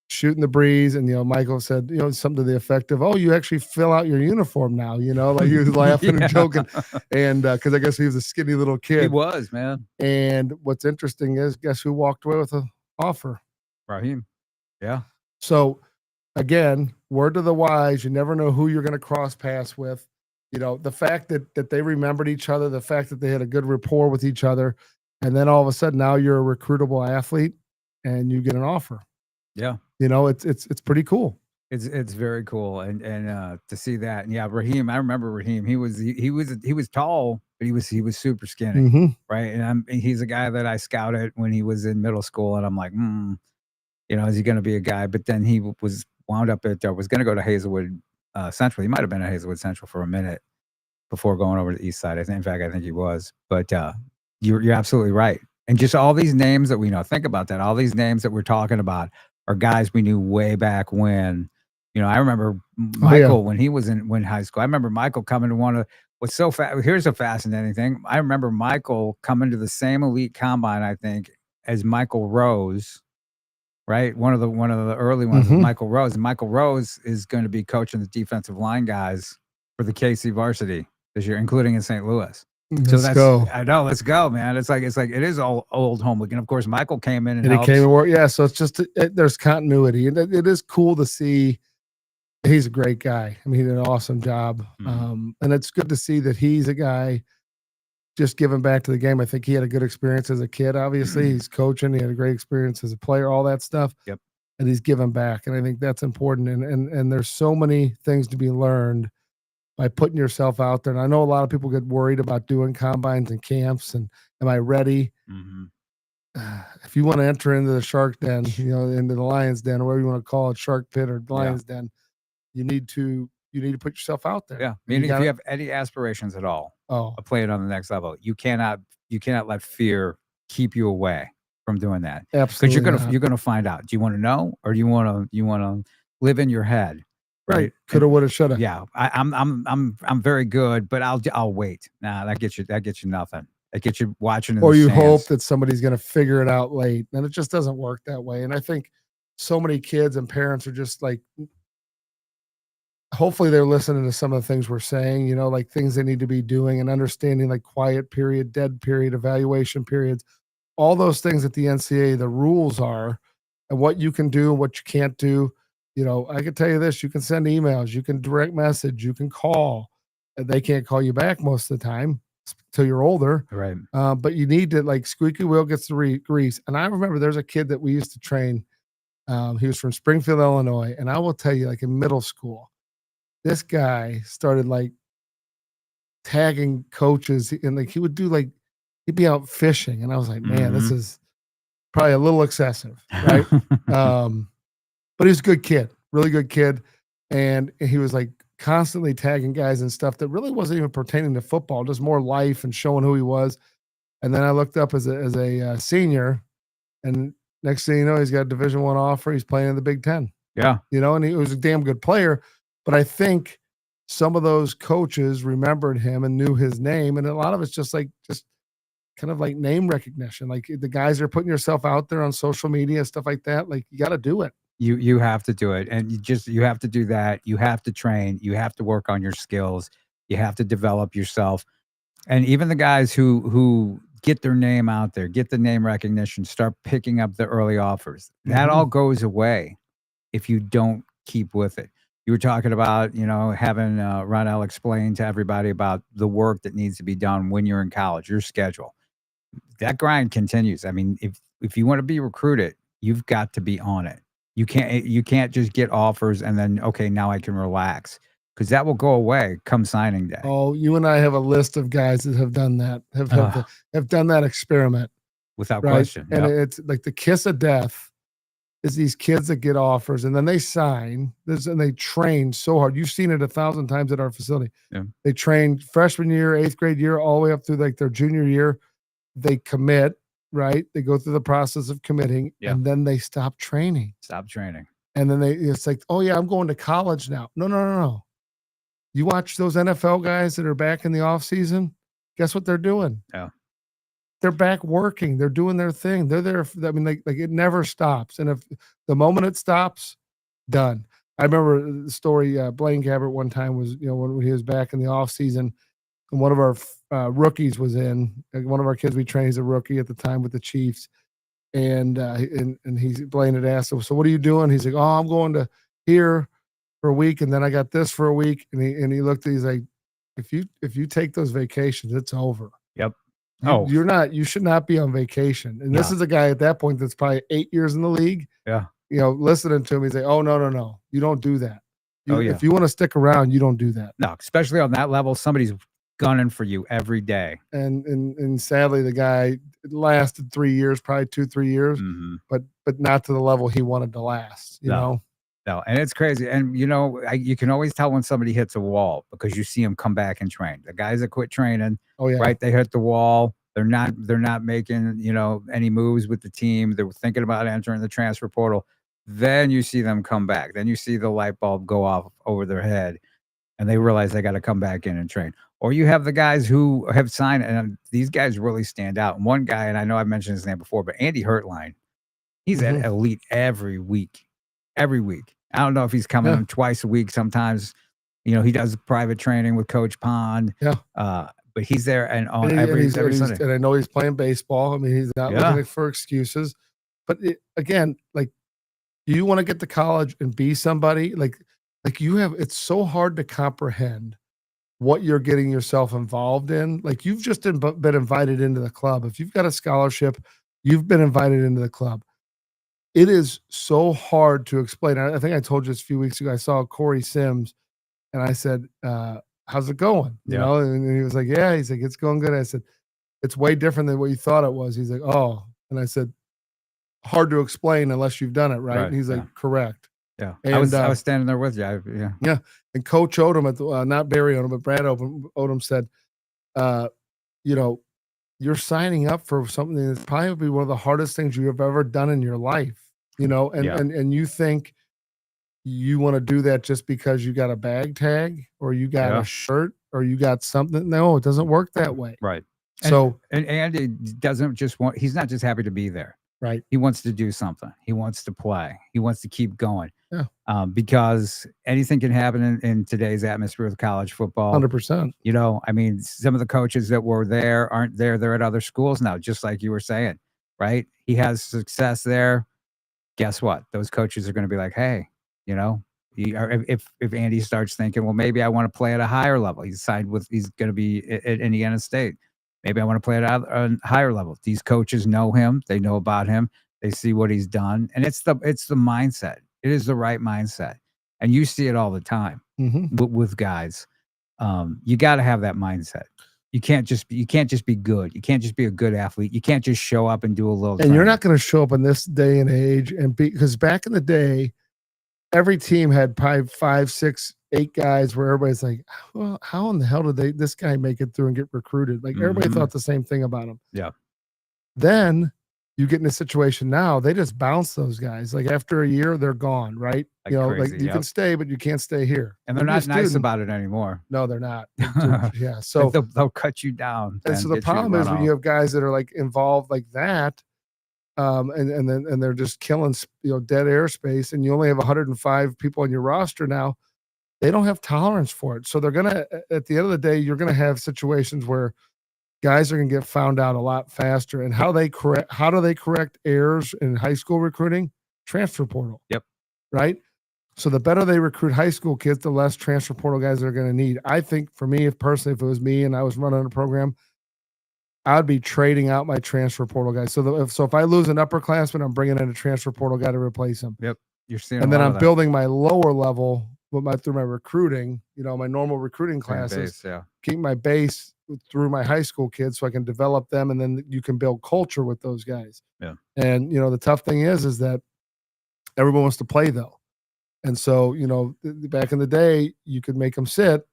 shooting the breeze. And, you know, Michael said, you know, something to the effect of, oh, you actually fill out your uniform now, you know, like he was laughing and joking. And because I guess he was a skinny little kid. He was, man. And what's interesting is, guess who walked away with an offer? Raheem. Yeah. So, again, word to the wise, you never know who you're going to cross paths with. The fact that they remembered each other, the fact that they had a good rapport with each other, and then all of a sudden now you're a recruitable athlete and you get an offer. Yeah. It's pretty cool. It's very cool, and to see that, and yeah, Raheem, I remember Raheem. He was tall, but he was super skinny, Mm-hmm. right? And he's a guy that I scouted when he was in middle school, and I'm like, is he going to be a guy? But then he was wound up at was going to go to Hazelwood Central. He might have been at Hazelwood Central for a minute before going over to the East Side. In fact, I think he was. But you're absolutely right. And just all these names that we know. Think about that. All these names that we're talking about are guys we knew way back when. I remember Michael when he was when high school. I remember Michael coming to what's so here's a fascinating thing. I remember Michael coming to the same elite combine, I think, as Michael Rose, right? One of the early ones is Michael Rose. And Michael Rose is going to be coaching the defensive line guys for the KC varsity this year, including in St. Louis. Let's go. I know. Let's go, man. It's like it is all old home. And of course, Michael came in and he came and worked. Yeah, so it's just there's continuity, and it is cool to see. He's a great guy. I mean, he did an awesome job. And it's good to see that he's a guy just giving back to the game. I think he had a good experience as a kid. Obviously, he's coaching. He had a great experience as a player, all that stuff. Yep. And he's giving back. And I think that's important. And there's so many things to be learned by putting yourself out there. And I know a lot of people get worried about doing combines and camps and am I ready? If you want to enter into the shark den, into the lion's den, or whatever you want to call it, shark pit or lion's den, you need to put yourself out there. Yeah. Meaning if you have any aspirations at all of playing on the next level, you cannot let fear keep you away from doing that. Absolutely. Because you're gonna find out. Do you want to know, or do you want to live in your head? Right. Coulda, woulda, shoulda. Yeah. I'm very good, but I'll wait. Nah, that gets you nothing. That gets you watching. Or you hope that somebody's gonna figure it out late. And it just doesn't work that way. And I think so many kids and parents are just like, hopefully they're listening to some of the things we're saying, like things they need to be doing and understanding, like quiet period, dead period, evaluation periods, all those things at the NCAA, the rules are, and what you can do, what you can't do. I can tell you this, you can send emails, you can direct message, you can call. They can't call you back most of the time till you're older. Right. But you need to, like, squeaky wheel gets the grease. And I remember there's a kid that we used to train. He was from Springfield, Illinois. And I will tell you, like in middle school, this guy started like tagging coaches, and like he would do like he'd be out fishing, and I was like, man, this is probably a little excessive, right? But he was a good kid, really good kid, and he was like constantly tagging guys and stuff that really wasn't even pertaining to football, just more life and showing who he was. And then I looked up as a senior, and next thing you know, he's got a Division I offer. He's playing in the Big Ten. Yeah, and he was a damn good player. But I think some of those coaches remembered him and knew his name. And a lot of it's just kind of like name recognition. Like the guys are putting yourself out there on social media, stuff like that. Like you got to do it. You have to do it. And you have to do that. You have to train. You have to work on your skills. You have to develop yourself. And even the guys who get their name out there, get the name recognition, start picking up the early offers. That all goes away if you don't keep with it. You were talking about, having Ronell explain to everybody about the work that needs to be done when you're in college, your schedule. That grind continues. I mean, if you want to be recruited, you've got to be on it. You can't just get offers and then, okay, now I can relax, because that will go away come signing day. Oh, you and I have a list of guys that have done that, have done that experiment. Without question. And it's like the kiss of death. Is these kids that get offers and then they sign this and they train so hard. You've seen it 1,000 times at our facility. Yeah. They train freshman year, 8th grade year, all the way up through like their junior year. They commit, right? They go through the process of committing, and then they stop training. And then it's like, oh yeah, I'm going to college now. No. You watch those NFL guys that are back in the off season. Guess what they're doing? Yeah. They're back working. They're doing their thing. They're there. I mean, like it never stops. And if the moment it stops, done. I remember the story. Blaine Gabbert one time was, when he was back in the off season, and one of our rookies was in. One of our kids we trained as a rookie at the time with the Chiefs, and Blaine had asked him, so what are you doing? He's like, oh, I'm going to here for a week, and then I got this for a week. And he looked. He's like, if you take those vacations, it's over. Yep. You should not be on vacation. And this Yeah. is a guy at that point that's probably 8 years in the league. Yeah. Listening to him, he's like, "Oh, no. You don't do that. Oh, yeah. If you want to stick around, you don't do that." No, especially on that level, somebody's gunning for you every day. And sadly, the guy lasted 3 years, probably 2-3 years, Mhm. but not to the level he wanted to last. You No. know, No, and it's crazy. And you can always tell when somebody hits a wall because you see them come back and train. The guys that quit training, oh yeah, right? They hit the wall. They're not making, any moves with the team. They're thinking about entering the transfer portal. Then you see them come back. Then you see the light bulb go off over their head and they realize they got to come back in and train. Or you have the guys who have signed, and these guys really stand out. And one guy, and I know I've mentioned his name before, but Andy Hertline, he's at elite every week. Every week. I don't know if he's coming in twice a week. Sometimes, he does private training with Coach Pond. Yeah. But he's there and on every Sunday. And I know he's playing baseball. I mean, he's not looking for excuses. But again, like, you want to get to college and be somebody like it's so hard to comprehend what you're getting yourself involved in. Like, you've just been invited into the club. If you've got a scholarship, you've been invited into the club. It is so hard to explain. I think I told you this a few weeks ago. I saw Corey Sims and I said, how's it going? You know, and he was like, yeah, he's like, it's going good. I said, it's way different than what you thought it was. He's like, oh, and I said, hard to explain unless you've done it. Right. And he's like, correct. Yeah. And I was standing there with you. Yeah. And Coach Odom at the, not Barry Odom, but Brad Odom said, you're signing up for something that's probably one of the hardest things you have ever done in your life, and you think you want to do that just because you got a bag tag or you got a shirt or you got something. No, it doesn't work that way. Right. So, and Andy doesn't just he's not just happy to be there. Right. He wants to do something. He wants to play. He wants to keep going. Yeah. Because anything can happen in today's atmosphere with college football. 100%. I mean, some of the coaches that were there aren't there. They're at other schools now, just like you were saying, right? He has success there. Guess what? Those coaches are going to be like, hey, if Andy starts thinking, well, maybe I want to play at a higher level. He's going to be at Indiana State. Maybe I want to play at a higher level. These coaches know him. They know about him. They see what he's done. And it's the mindset. It is the right mindset. And you see it all the time with guys. You got to have that mindset. You can't just be good. You can't just be a good athlete. You can't just show up and do a little And you're not going to show up in this day and age because back in the day, every team had probably 5, 6, 8 guys where everybody's like, well, how in the hell did this guy make it through and get recruited? Like, everybody thought the same thing about him. Yeah. Then you get in a situation now, they just bounce those guys. Like, after a year, they're gone, right? Crazy, you can stay, but you can't stay here. And they're not nice about it anymore. No, they're not. Yeah. So they'll cut you down. And so the problem is when you have guys that are like involved like that, and they're just killing, dead airspace, and you only have 105 people on your roster now. They don't have tolerance for it. So they're going to, at the end of the day, you're going to have situations where guys are going to get found out a lot faster. And how do they correct errors in high school recruiting? Transfer portal. Yep. Right. So the better they recruit high school kids, the less transfer portal guys they're going to need. I think for me, if it was me and I was running a program, I'd be trading out my transfer portal guys. So if I lose an upperclassman, I'm bringing in a transfer portal guy to replace him. Yep. You're seeing, and then I'm building my lower level through my recruiting, my normal recruiting classes, keep my base through my high school kids so I can develop them. And then you can build culture with those guys. Yeah. And, the tough thing is that everyone wants to play though. And so, back in the day you could make them sit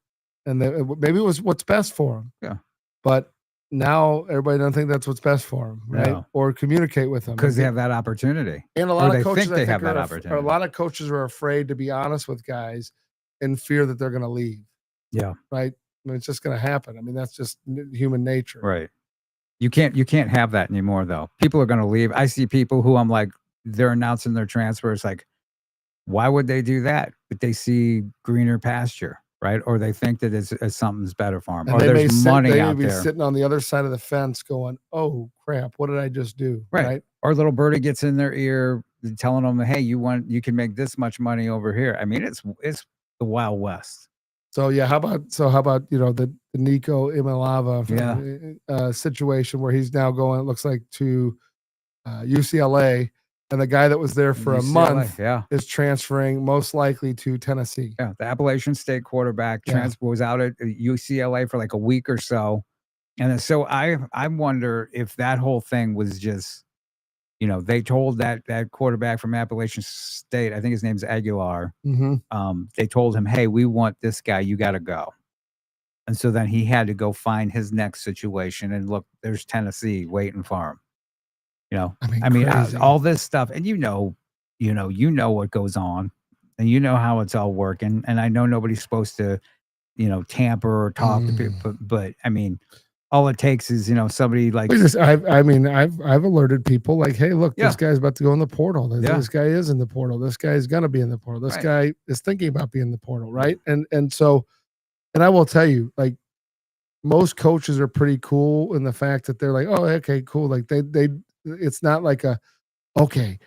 and maybe it was what's best for them. Yeah. But now everybody doesn't think that's what's best for them, right? No. Or communicate with them because they have that opportunity. And a lot of coaches think they have that opportunity. A lot of coaches are afraid to be honest with guys in fear that they're going to leave. Yeah. Right. I mean, it's just going to happen. I mean, that's just human nature. Right. You can't have that anymore though. People are going to leave. I see people who I'm like, they're announcing their transfer. It's like, why would they do that? But they see greener pasture. Right, or they think that it's something's better for them, or there's money out there. They may be sitting on the other side of the fence, going, "Oh crap, what did I just do?" Right. Or little birdie gets in their ear, telling them, "Hey, you can make this much money over here." I mean, it's the Wild West. So yeah, how about the Nico Imalava situation where he's now going, it looks like, to UCLA, and the guy that was there for a month is transferring most likely to Tennessee. Yeah, the Appalachian State quarterback was out at UCLA for like a week or so. And so I wonder if that whole thing was just, they told that quarterback from Appalachian State, I think his name's Aguilar. They told him, hey, we want this guy, you got to go. And so then he had to go find his next situation, and look, there's Tennessee waiting for him. I mean, all this stuff, and you know what goes on, and you know how it's all working. And I know nobody's supposed to, tamper or talk to people, but I mean, all it takes is, somebody like I've alerted people like, hey, look, this guy's about to go in the portal. This guy is in the portal. This guy is gonna be in the portal. This guy is thinking about being in the portal, right? And so, and I will tell you, like, most coaches are pretty cool in the fact that they're like, oh, okay, cool. Like they it's not like okay,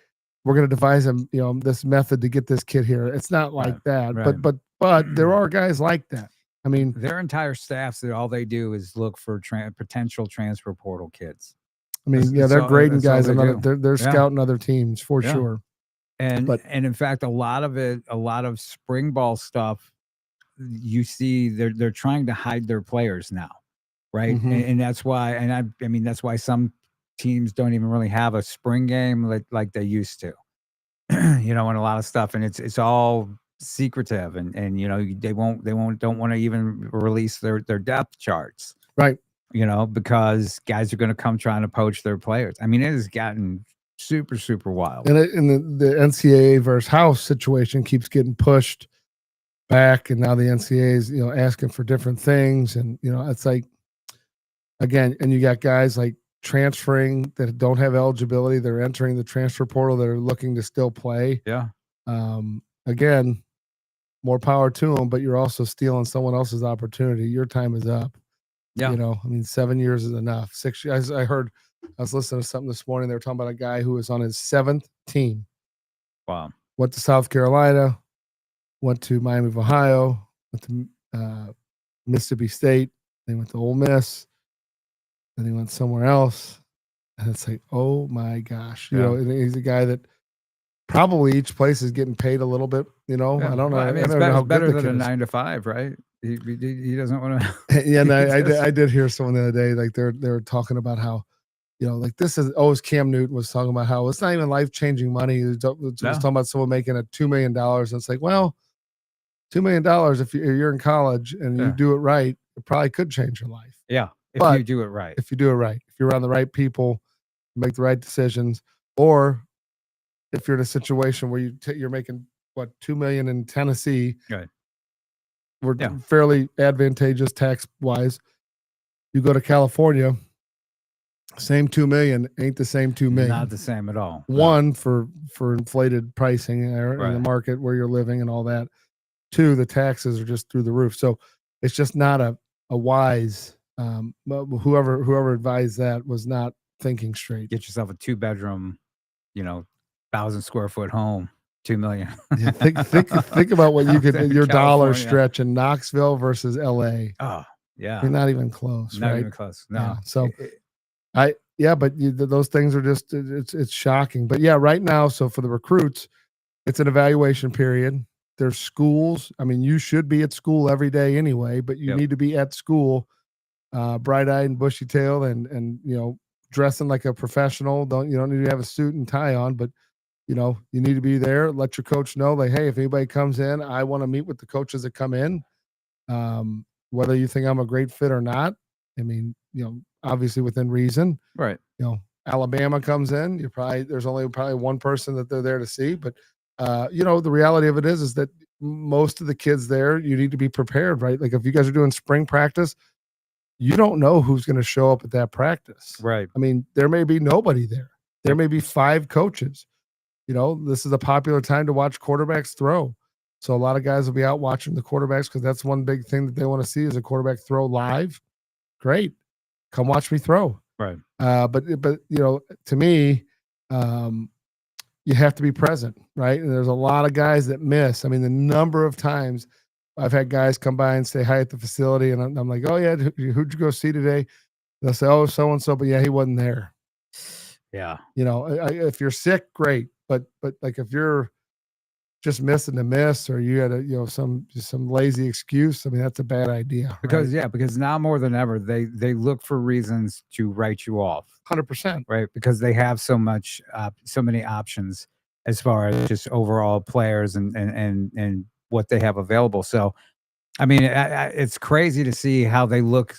we're gonna devise this method to get this kid here. It's not like that. Right. But there are guys like that. I mean, their entire staffs, all they do is look for potential transfer portal kids. I mean, they're grading guys. They're scouting other teams for sure. And in fact, a lot of spring ball stuff, you see, they're trying to hide their players now, right? And that's why, and I mean, that's why some teams don't even really have a spring game like they used to, and a lot of stuff, and it's all secretive, and they don't want to even release their depth charts, right? Because guys are going to come trying to poach their players. I mean, it has gotten super, super wild. And the NCAA versus House situation keeps getting pushed back, and now the NCAA is asking for different things, and it's like, again, and you got guys like transferring that don't have eligibility. They're entering the transfer portal. They're looking to still play. Yeah. Again, more power to them, but you're also stealing someone else's opportunity. Your time is up. Yeah. I mean, 7 years is enough. 6 years. I was listening to something this morning. They were talking about a guy who was on his 7th team. Wow. Went to South Carolina, went to Miami of Ohio, went to Mississippi State. They went to Ole Miss. Then he went somewhere else. And it's like, oh my gosh. And he's a guy that probably each place is getting paid a little bit, I don't know. I mean, it's better than a 9 to 5, right? He doesn't want to. Yeah, and I did hear someone the other day, like they were talking about how, like this is always Cam Newton was talking about how it's not even life-changing money. He was talking about someone making $2 million. And it's like, well, $2 million, if you're in college and you do it right, it probably could change your life. Yeah. If you do it right. If you do it right. If you're around the right people, make the right decisions, or if you're in a situation where you're making $2 million in Tennessee, right? We're fairly advantageous tax wise. You go to California, same $2 million ain't the same $2 million. Not the same at all. One, for inflated pricing in the market where you're living and all that. Two, the taxes are just through the roof. So it's just not a wise. Whoever advised that was not thinking straight. Get yourself a 2-bedroom, 1,000 square foot home, $2 million. Yeah, think about what you could your dollar stretch in Knoxville versus LA. Oh, yeah. You're not even close, not right? even close. No. Yeah, so but those things are just it's shocking. But yeah, right now, so for the recruits, it's an evaluation period. There's schools. I mean, you should be at school every day anyway, but you need to be at school, bright-eyed and bushy-tailed, and dressing like a professional. You don't need to have a suit and tie on, but you need to be there. Let your coach know, like, hey, if anybody comes in, I want to meet with the coaches that come in. Whether you think I'm a great fit or not, I mean, obviously within reason. Right. Alabama comes in, there's only one person that they're there to see, but the reality of it is that most of the kids there, you need to be prepared, right? Like if you guys are doing spring practice, you don't know who's going to show up at that practice. Right. I mean, there may be nobody there. There may be 5 coaches. This is a popular time to watch quarterbacks throw. So a lot of guys will be out watching the quarterbacks because that's one big thing that they want to see is a quarterback throw live. Great. Come watch me throw. Right. But to me, you have to be present, right? And there's a lot of guys that miss. I mean, the number of times I've had guys come by and say hi at the facility, and I'm like, oh yeah, who'd you go see today? They'll say, oh, so and so, but yeah, he wasn't there. Yeah. You know, if you're sick, great, but like if you're just missing the miss, or you had some lazy excuse, I mean, that's a bad idea, Because right? because now more than ever, they look for reasons to write you off, 100%. right? Because they have so many options as far as just overall players and what they have available. So, I mean, it's crazy to see how they look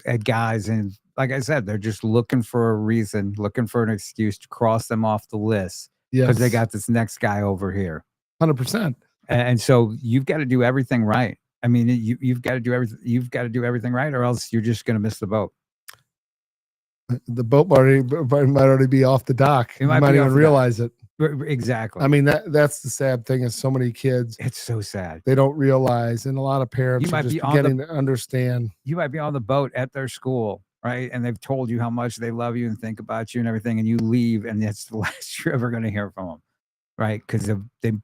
at guys, and like I said, they're just looking for a reason, looking for an excuse to cross them off the list because they Yes, got this next guy over here. 100%. And so you've got to do everything right. I mean, you've got to do everything. You've got to do everything right, or else you're just going to miss the boat. The boat might already be off the dock. It You might might be even off the dock. realize it. Exactly. I mean, that's the sad thing is so many kids, It's so sad. they don't realize, and a lot of You parents are might just be on the beginning to understand. you might be on the boat at their school, right? And they've told you how much they love you and think about you and everything, and you leave, and it's the last you're ever going to hear from them, right? Because they've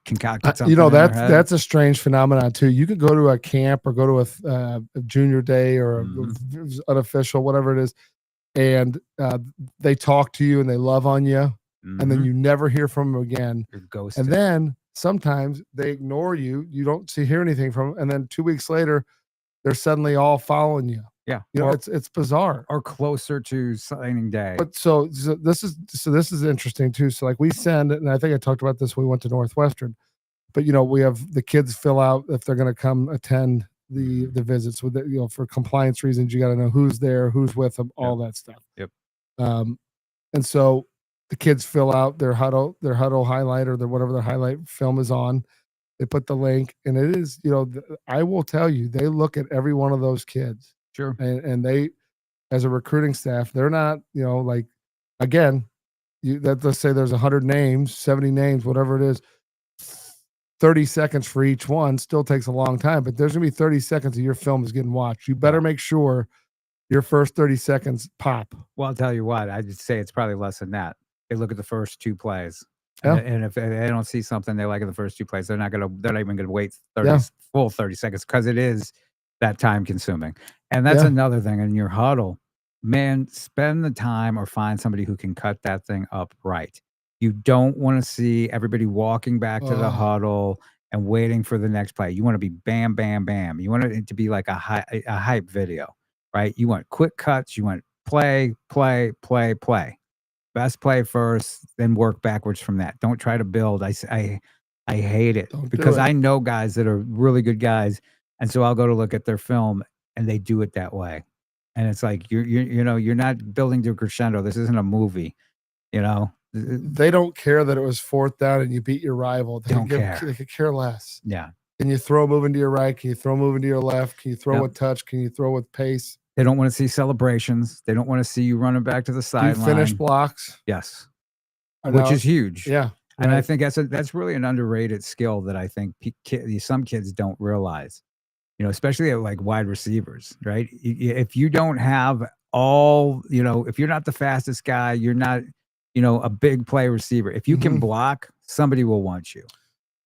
concocted something You know, in their head. that's a strange phenomenon too. You could go to a camp or go to a junior day or Mhm. unofficial, whatever it is, and they talk to you and they love on you, and then Mhm. you never hear from them again. You're And ghosted. then sometimes they ignore you. You don't hear anything from them, and then 2 weeks later, they're suddenly all following you. Yeah, You know, it's bizarre. or closer to signing day. But so this is interesting too. So like we send, and I think I talked about this when we went to Northwestern. But we have the kids fill out if they're going to come attend the visits with for compliance reasons. You got to know who's there, who's with them, Yep. all that stuff. Yep. Um, and so the kids fill out their huddle highlight, or their whatever their highlight film is on. They put the link, and it is, I will tell you, they look at every one of those kids, Sure. and they, as a recruiting staff, they're not, like, again, let's say there's 100 names, 70 names, whatever it is. 30 seconds for each one still takes a long time, but there's gonna be 30 seconds of your film is getting watched. You better Yeah. make sure your first 30 seconds pop. Well, I'll tell you what, I'd say it's probably less than that. They look at the first 2 plays, and Yeah. and if they don't see something they like in the first 2 plays, they're not even gonna wait Yeah. full 30 seconds because it is that time consuming. And that's Yeah. another thing in your huddle. Man, spend the time or find somebody who can cut that thing up right. You don't wanna see everybody walking back to the Oh, huddle and waiting for the next play. You wanna be bam, bam, bam. You want it to be like a hype video, right? You want quick cuts, you want play, play, play, play. Best play first, then work backwards from that. Don't try to build. I hate it don't do because it. I know guys that are really good guys, and so I'll go to look at their film, and they do it that way, and it's like you're not building to a crescendo. This isn't a movie, you know. They don't care that it was 4th down and you beat your rival. Don't care. They could care less. Yeah. Can you throw moving to your right? Can you throw moving to your left? Can you throw Yep. with touch? Can you throw with pace? They don't want to see celebrations. They don't want to see you running back to the Do you finish sideline. blocks? Yes, I which know. is huge. Yeah. And I Right. think that's really an underrated skill that I think some kids don't realize, especially at like wide receivers, right? If you don't have if you're not the fastest guy, you're not, a big play receiver. If you can Mhm. block, somebody will want you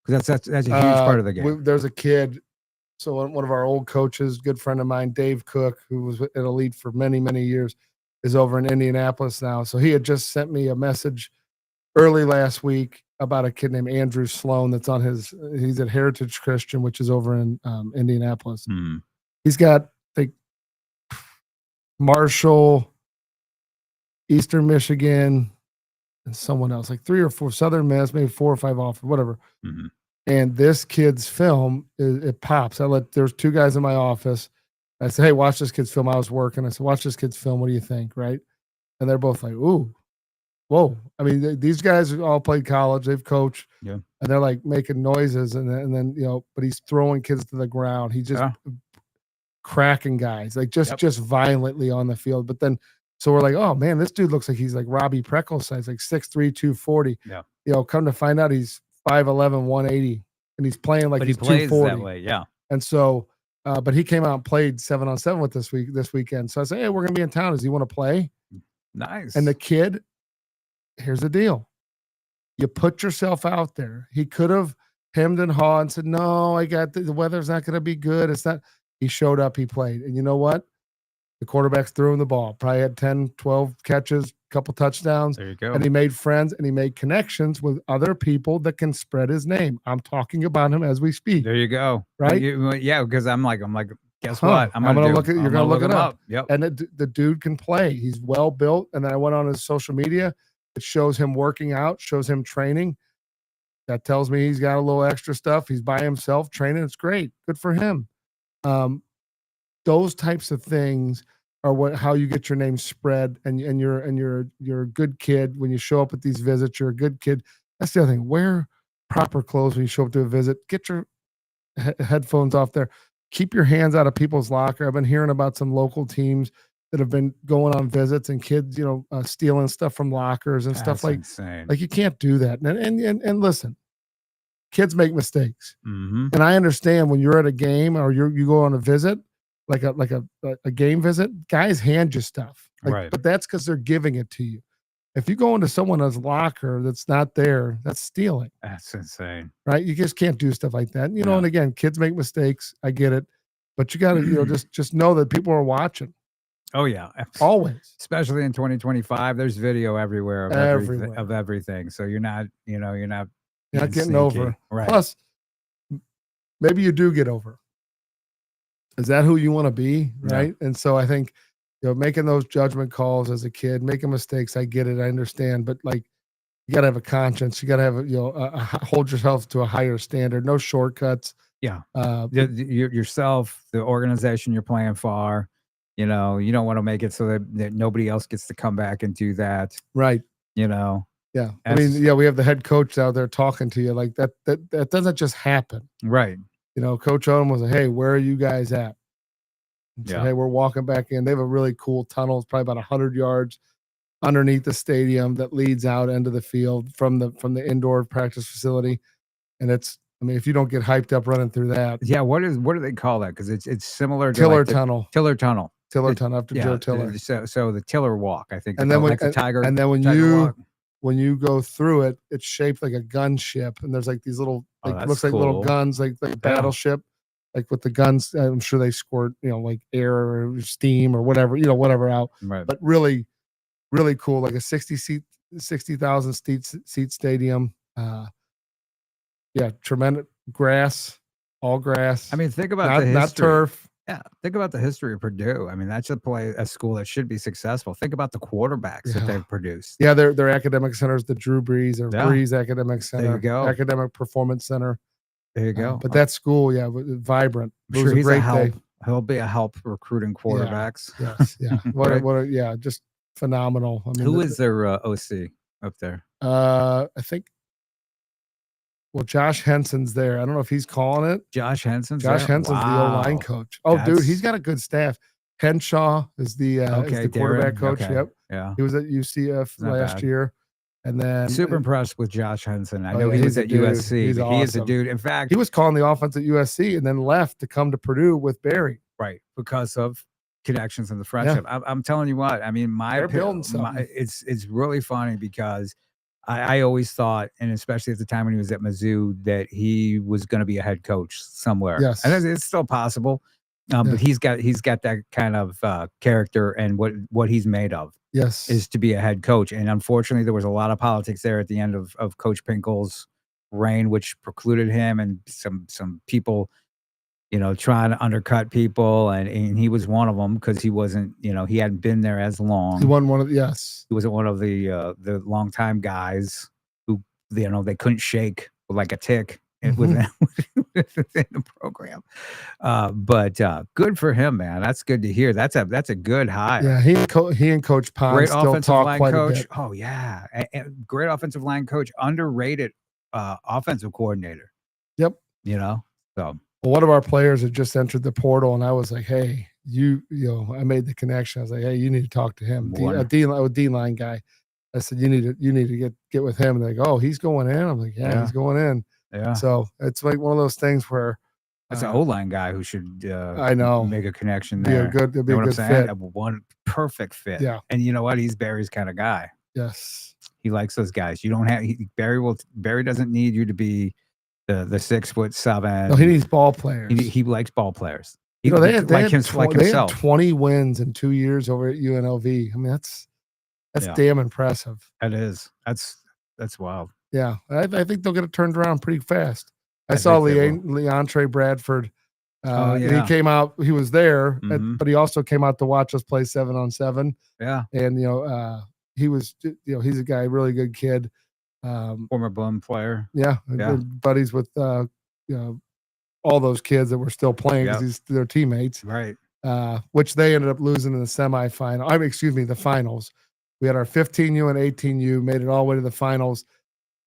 because that's a huge part of the game. There's a kid. So one of our old coaches, good friend of mine, Dave Cook, who was at Elite for many, many years, is over in Indianapolis now. So he had just sent me a message early last week about a kid named Andrew Sloan that's on he's at Heritage Christian, which is over in Indianapolis. Mhm. He's got like Marshall, Eastern Michigan, and someone else, like 3 or 4, Southern Miss, maybe 4 or 5 off, whatever. Mhm. And this kid's film, it pops. There's 2 guys in my office. I said, hey, watch this kid's film. I was working. I said, watch this kid's film. What do you think? Right. And they're both like, ooh, whoa. I mean, these guys all played college. They've coached. Yeah. And they're like making noises. And then, but he's throwing kids to the ground. He's just Yeah. cracking guys, like Yep. just violently on the field. But then, so we're like, oh man, this dude looks like he's like Robbie Preckles size, like 6'3", 240. Yeah. Come to find out he's 5'11", 180, and he's playing like But he he's plays 240. that way. Yeah. And so, but he came out and played 7-on-7 with this weekend. So I said, hey, we're gonna be in town. Does he want to play? Nice. And the kid, here's the deal: you put yourself out there. He could have hemmed and hawed and said, no, I got the weather's not going to be good. It's not. He showed up, he played. And you know what? The quarterbacks threw him the ball. Probably had 10, 12 catches, couple touchdowns. There you go. And he made friends and he made connections with other people that can spread his name. I'm talking about him as we speak. There you go. Right? Yeah, because I'm like, guess what? I'm gonna look at. You're gonna look it him up. Yep. And the dude can play. He's well built. And then I went on his social media. It shows him working out, shows him training. That tells me he's got a little extra stuff. He's by himself training. It's great. Good for him. Those types of things are how you get your name spread, and you're a good kid when you show up at these visits. You're a good kid. That's the other thing. Wear proper clothes when you show up to a visit. Get your headphones off there. Keep your hands out of people's locker. I've been hearing about some local teams that have been going on visits and kids, stealing stuff from lockers and stuff like. Insane. Like you can't do that. And listen, kids make mistakes, Mm-hmm. and I understand when you're at a game or you go on a visit. Like a game visit, guys hand you stuff, Right. But that's because they're giving it to you. If you go into someone else's locker that's not there, that's stealing. That's insane, right? You just can't do stuff like that. Yeah. And again, kids make mistakes. I get it, but you got to just know that people are watching. Oh yeah, always. Especially in 2025, there's video everywhere of everything. So you're not getting sneaky. over. Right. Plus, maybe you do get over. Is that who you want to be? Right. Yeah. And so I think, making those judgment calls as a kid, making mistakes, I get it. I understand. But like, you got to have a conscience. You got to have, hold yourself to a higher standard. No shortcuts. Yeah. Yourself, the organization you're playing for, you don't want to make it so that nobody else gets to come back and do that. Right. Yeah. I mean, we have the head coach out there talking to you like that. That doesn't just happen. Right. Coach Odom was like, hey, where are you guys at? And so, hey, we're walking back in. They have a really cool tunnel. It's probably about 100 yards underneath the stadium that leads out into the field from the indoor practice facility. And if you don't get hyped up running through that. Yeah. What do they call that? Because it's similar to Tiller Tunnel. Tiller Tunnel. Tiller Tunnel after Joe Tiller. So the Tiller Walk, I think. And then the Tiger. And then when you go through it, it's shaped like a gunship, and there's like these little, looks like little guns, like battleship, like with the guns. I'm sure they squirt, like air or steam or whatever, whatever out. Right. But really, really cool, like a 60,000 seat stadium. Tremendous grass, all grass. I mean, think about the history. Not turf. Yeah, think about the history of Purdue. I mean, that's a school that should be successful. Think about the quarterbacks that they've produced. Yeah, their academic centers, the Drew Brees or Brees Academic Center. There you go. Academic Performance Center. There you go. But that school, vibrant. I'm sure he's a help. He'll be a help recruiting quarterbacks. Yes, yeah. Just phenomenal. I mean, who is their OC up there? I think. Well, Josh Henson's there. I don't know if he's calling it. Josh Henson's the O-line coach. Oh, dude, he's got a good staff. Henshaw is the quarterback coach. Okay. Yep. Yeah. He was at UCF last year. And then super impressed with Josh Henson. I know he was at USC. He's awesome. He is a dude. In fact, he was calling the offense at USC and then left to come to Purdue with Barry. Right. Because of connections and the friendship. Yeah. I'm telling you what, I mean, it's really funny because I always thought, and especially at the time when he was at Mizzou, that he was going to be a head coach somewhere. Yes. And it's still possible. But he's got that kind of character, and what he's made of is to be a head coach. And unfortunately, there was a lot of politics there at the end of Coach Pinkel's reign, which precluded him, and some people, trying to undercut people, and he was one of them because he wasn't, he hadn't been there as long. He wasn't one of He wasn't one of the longtime guys who they couldn't shake like a tick within the program. But good for him, man. That's good to hear. That's a good hire. Yeah, he and Coach Pond great still offensive talk line quite coach. a bit. Oh yeah, great offensive line coach. Underrated offensive coordinator. Yep. So. Well, one of our players had just entered the portal, and I was like, "Hey, I made the connection. I was like, hey, you need to talk to him, a D-line guy." I said, "You need to get with him." And they go, "Oh, he's going in." I'm like, "Yeah, he's going in." Yeah. So it's like one of those things where it's an O-line guy who should I know make a connection there. It'd be a good fit. One perfect fit. Yeah. And you know what? He's Barry's kind of guy. Yes. He likes those guys. You don't have Barry doesn't need you to be the 6'7". No, he needs ball players. He likes ball players. You know, they had like himself. 20 wins in 2 years over at UNLV. I mean, that's damn impressive. It is. That's wild. Yeah, I think they'll get it turned around pretty fast. I saw Leontre Bradford. He came out. He was there, but he also came out to watch us play 7-on-7. Yeah, and he was. He's a guy, really good kid. Former Bum player. Yeah, buddies with all those kids that were still playing because they're teammates. Right. Which they ended up losing in the semifinal. The finals. We had our 15U and 18U, made it all the way to the finals.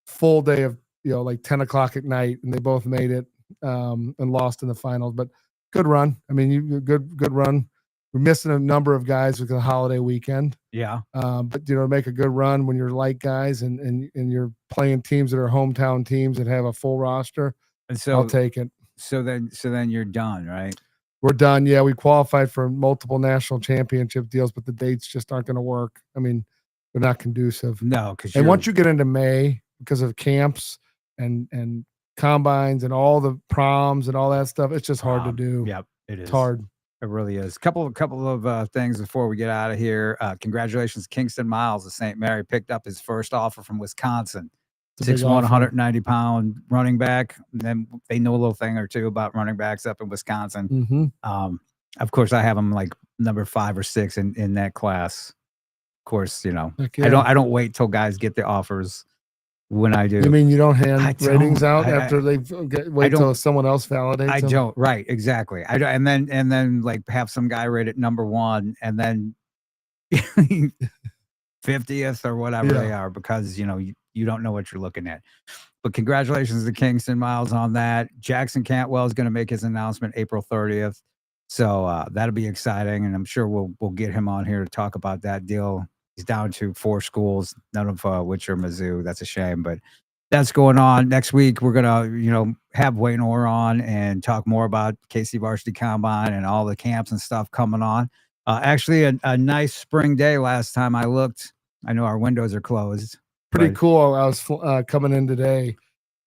Full day of like 10 o'clock at night, and they both made it and lost in the finals. But good run. I mean, good run. We're missing a number of guys with the holiday weekend. Yeah. But make a good run when you're light guys and you're playing teams that are hometown teams that have a full roster. And so I'll take it. So then you're done, right? We're done. Yeah, we qualified for multiple national championship deals, but the dates just aren't going to work. I mean, they're not conducive. No, and once you get into May, because of camps and combines and all the proms and all that stuff, it's just hard to do. Yep, it is. It's hard. It really is. Couple of things before we get out of here. Congratulations, Kingston Miles of St. Mary picked up his first offer from Wisconsin. 6'1", 190-pound running back. And then they know a little thing or two about running backs up in Wisconsin. Of course, I have him like number 5 or 6 in that class. Of course, I don't wait till guys get the offers. When I do, you mean you don't hand ratings out after they wait till someone else validates? I don't. Right, exactly. I don't, and then like have some guy rate it number 1, and then 50th or whatever they are, because you don't know what you're looking at. But congratulations to Kingston Miles on that. Jackson Cantwell is going to make his announcement April 30th, so that'll be exciting, and I'm sure we'll get him on here to talk about that deal. He's down to 4 schools, none of which are Mizzou. That's a shame, but that's going on. Next week, we're gonna, have Wayne Orr on and talk more about KC Varsity Combine and all the camps and stuff coming on. Actually, a nice spring day last time I looked. I know our windows are closed. Pretty cool. I was coming in today,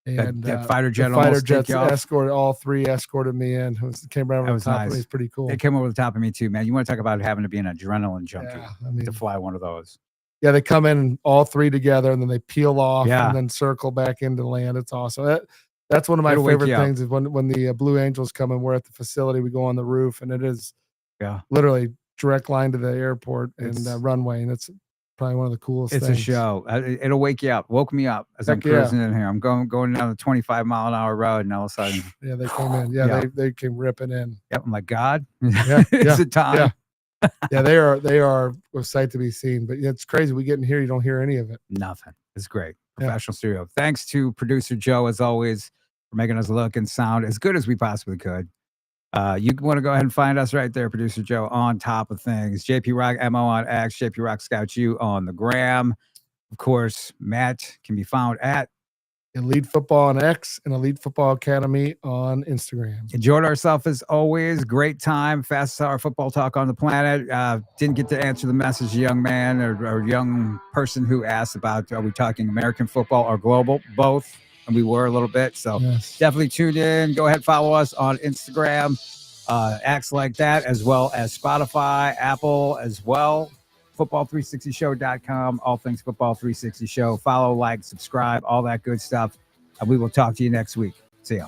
and that fighter jet escorted all 3, escorted me in. Came right over the top of me. It's pretty cool. They came over the top of me too, man. You want to talk about having to be an adrenaline junkie to fly one of those? Yeah, they come in all 3 together, and then they peel off and then circle back into land. It's awesome. That's one of my favorite things is when the Blue Angels come and we're at the facility. We go on the roof, and it is literally direct line to the airport and runway, and it's probably one of the coolest things. It's a show. It'll wake you up. Woke me up as I'm cruising in here. I'm going down the 25-mile-an-hour road, and all of a sudden, they came in. They came ripping in. Yep. I'm like, God, is it time? Yeah, they are a sight to be seen. But it's crazy. We get in here, you don't hear any of it. Nothing. It's great. Professional studio. Thanks to producer Joe, as always, for making us look and sound as good as we possibly could. You want to go ahead and find us right there, producer Joe, on top of things. JP Rock MO on X, JP Rock Scout U on the gram. Of course, Matt can be found at Elite Football on X and Elite Football Academy on Instagram. Enjoyed ourselves as always. Great time. Fastest hour football talk on the planet. Didn't get to answer the message, young man or young person who asked about, are we talking American football or global? Both. And we were a little bit. So definitely tune in. Go ahead, follow us on Instagram, X like that, as well as Spotify, Apple as well. Football360show.com, all things Football 360 Show. Follow, like, subscribe, all that good stuff. And we will talk to you next week. See ya.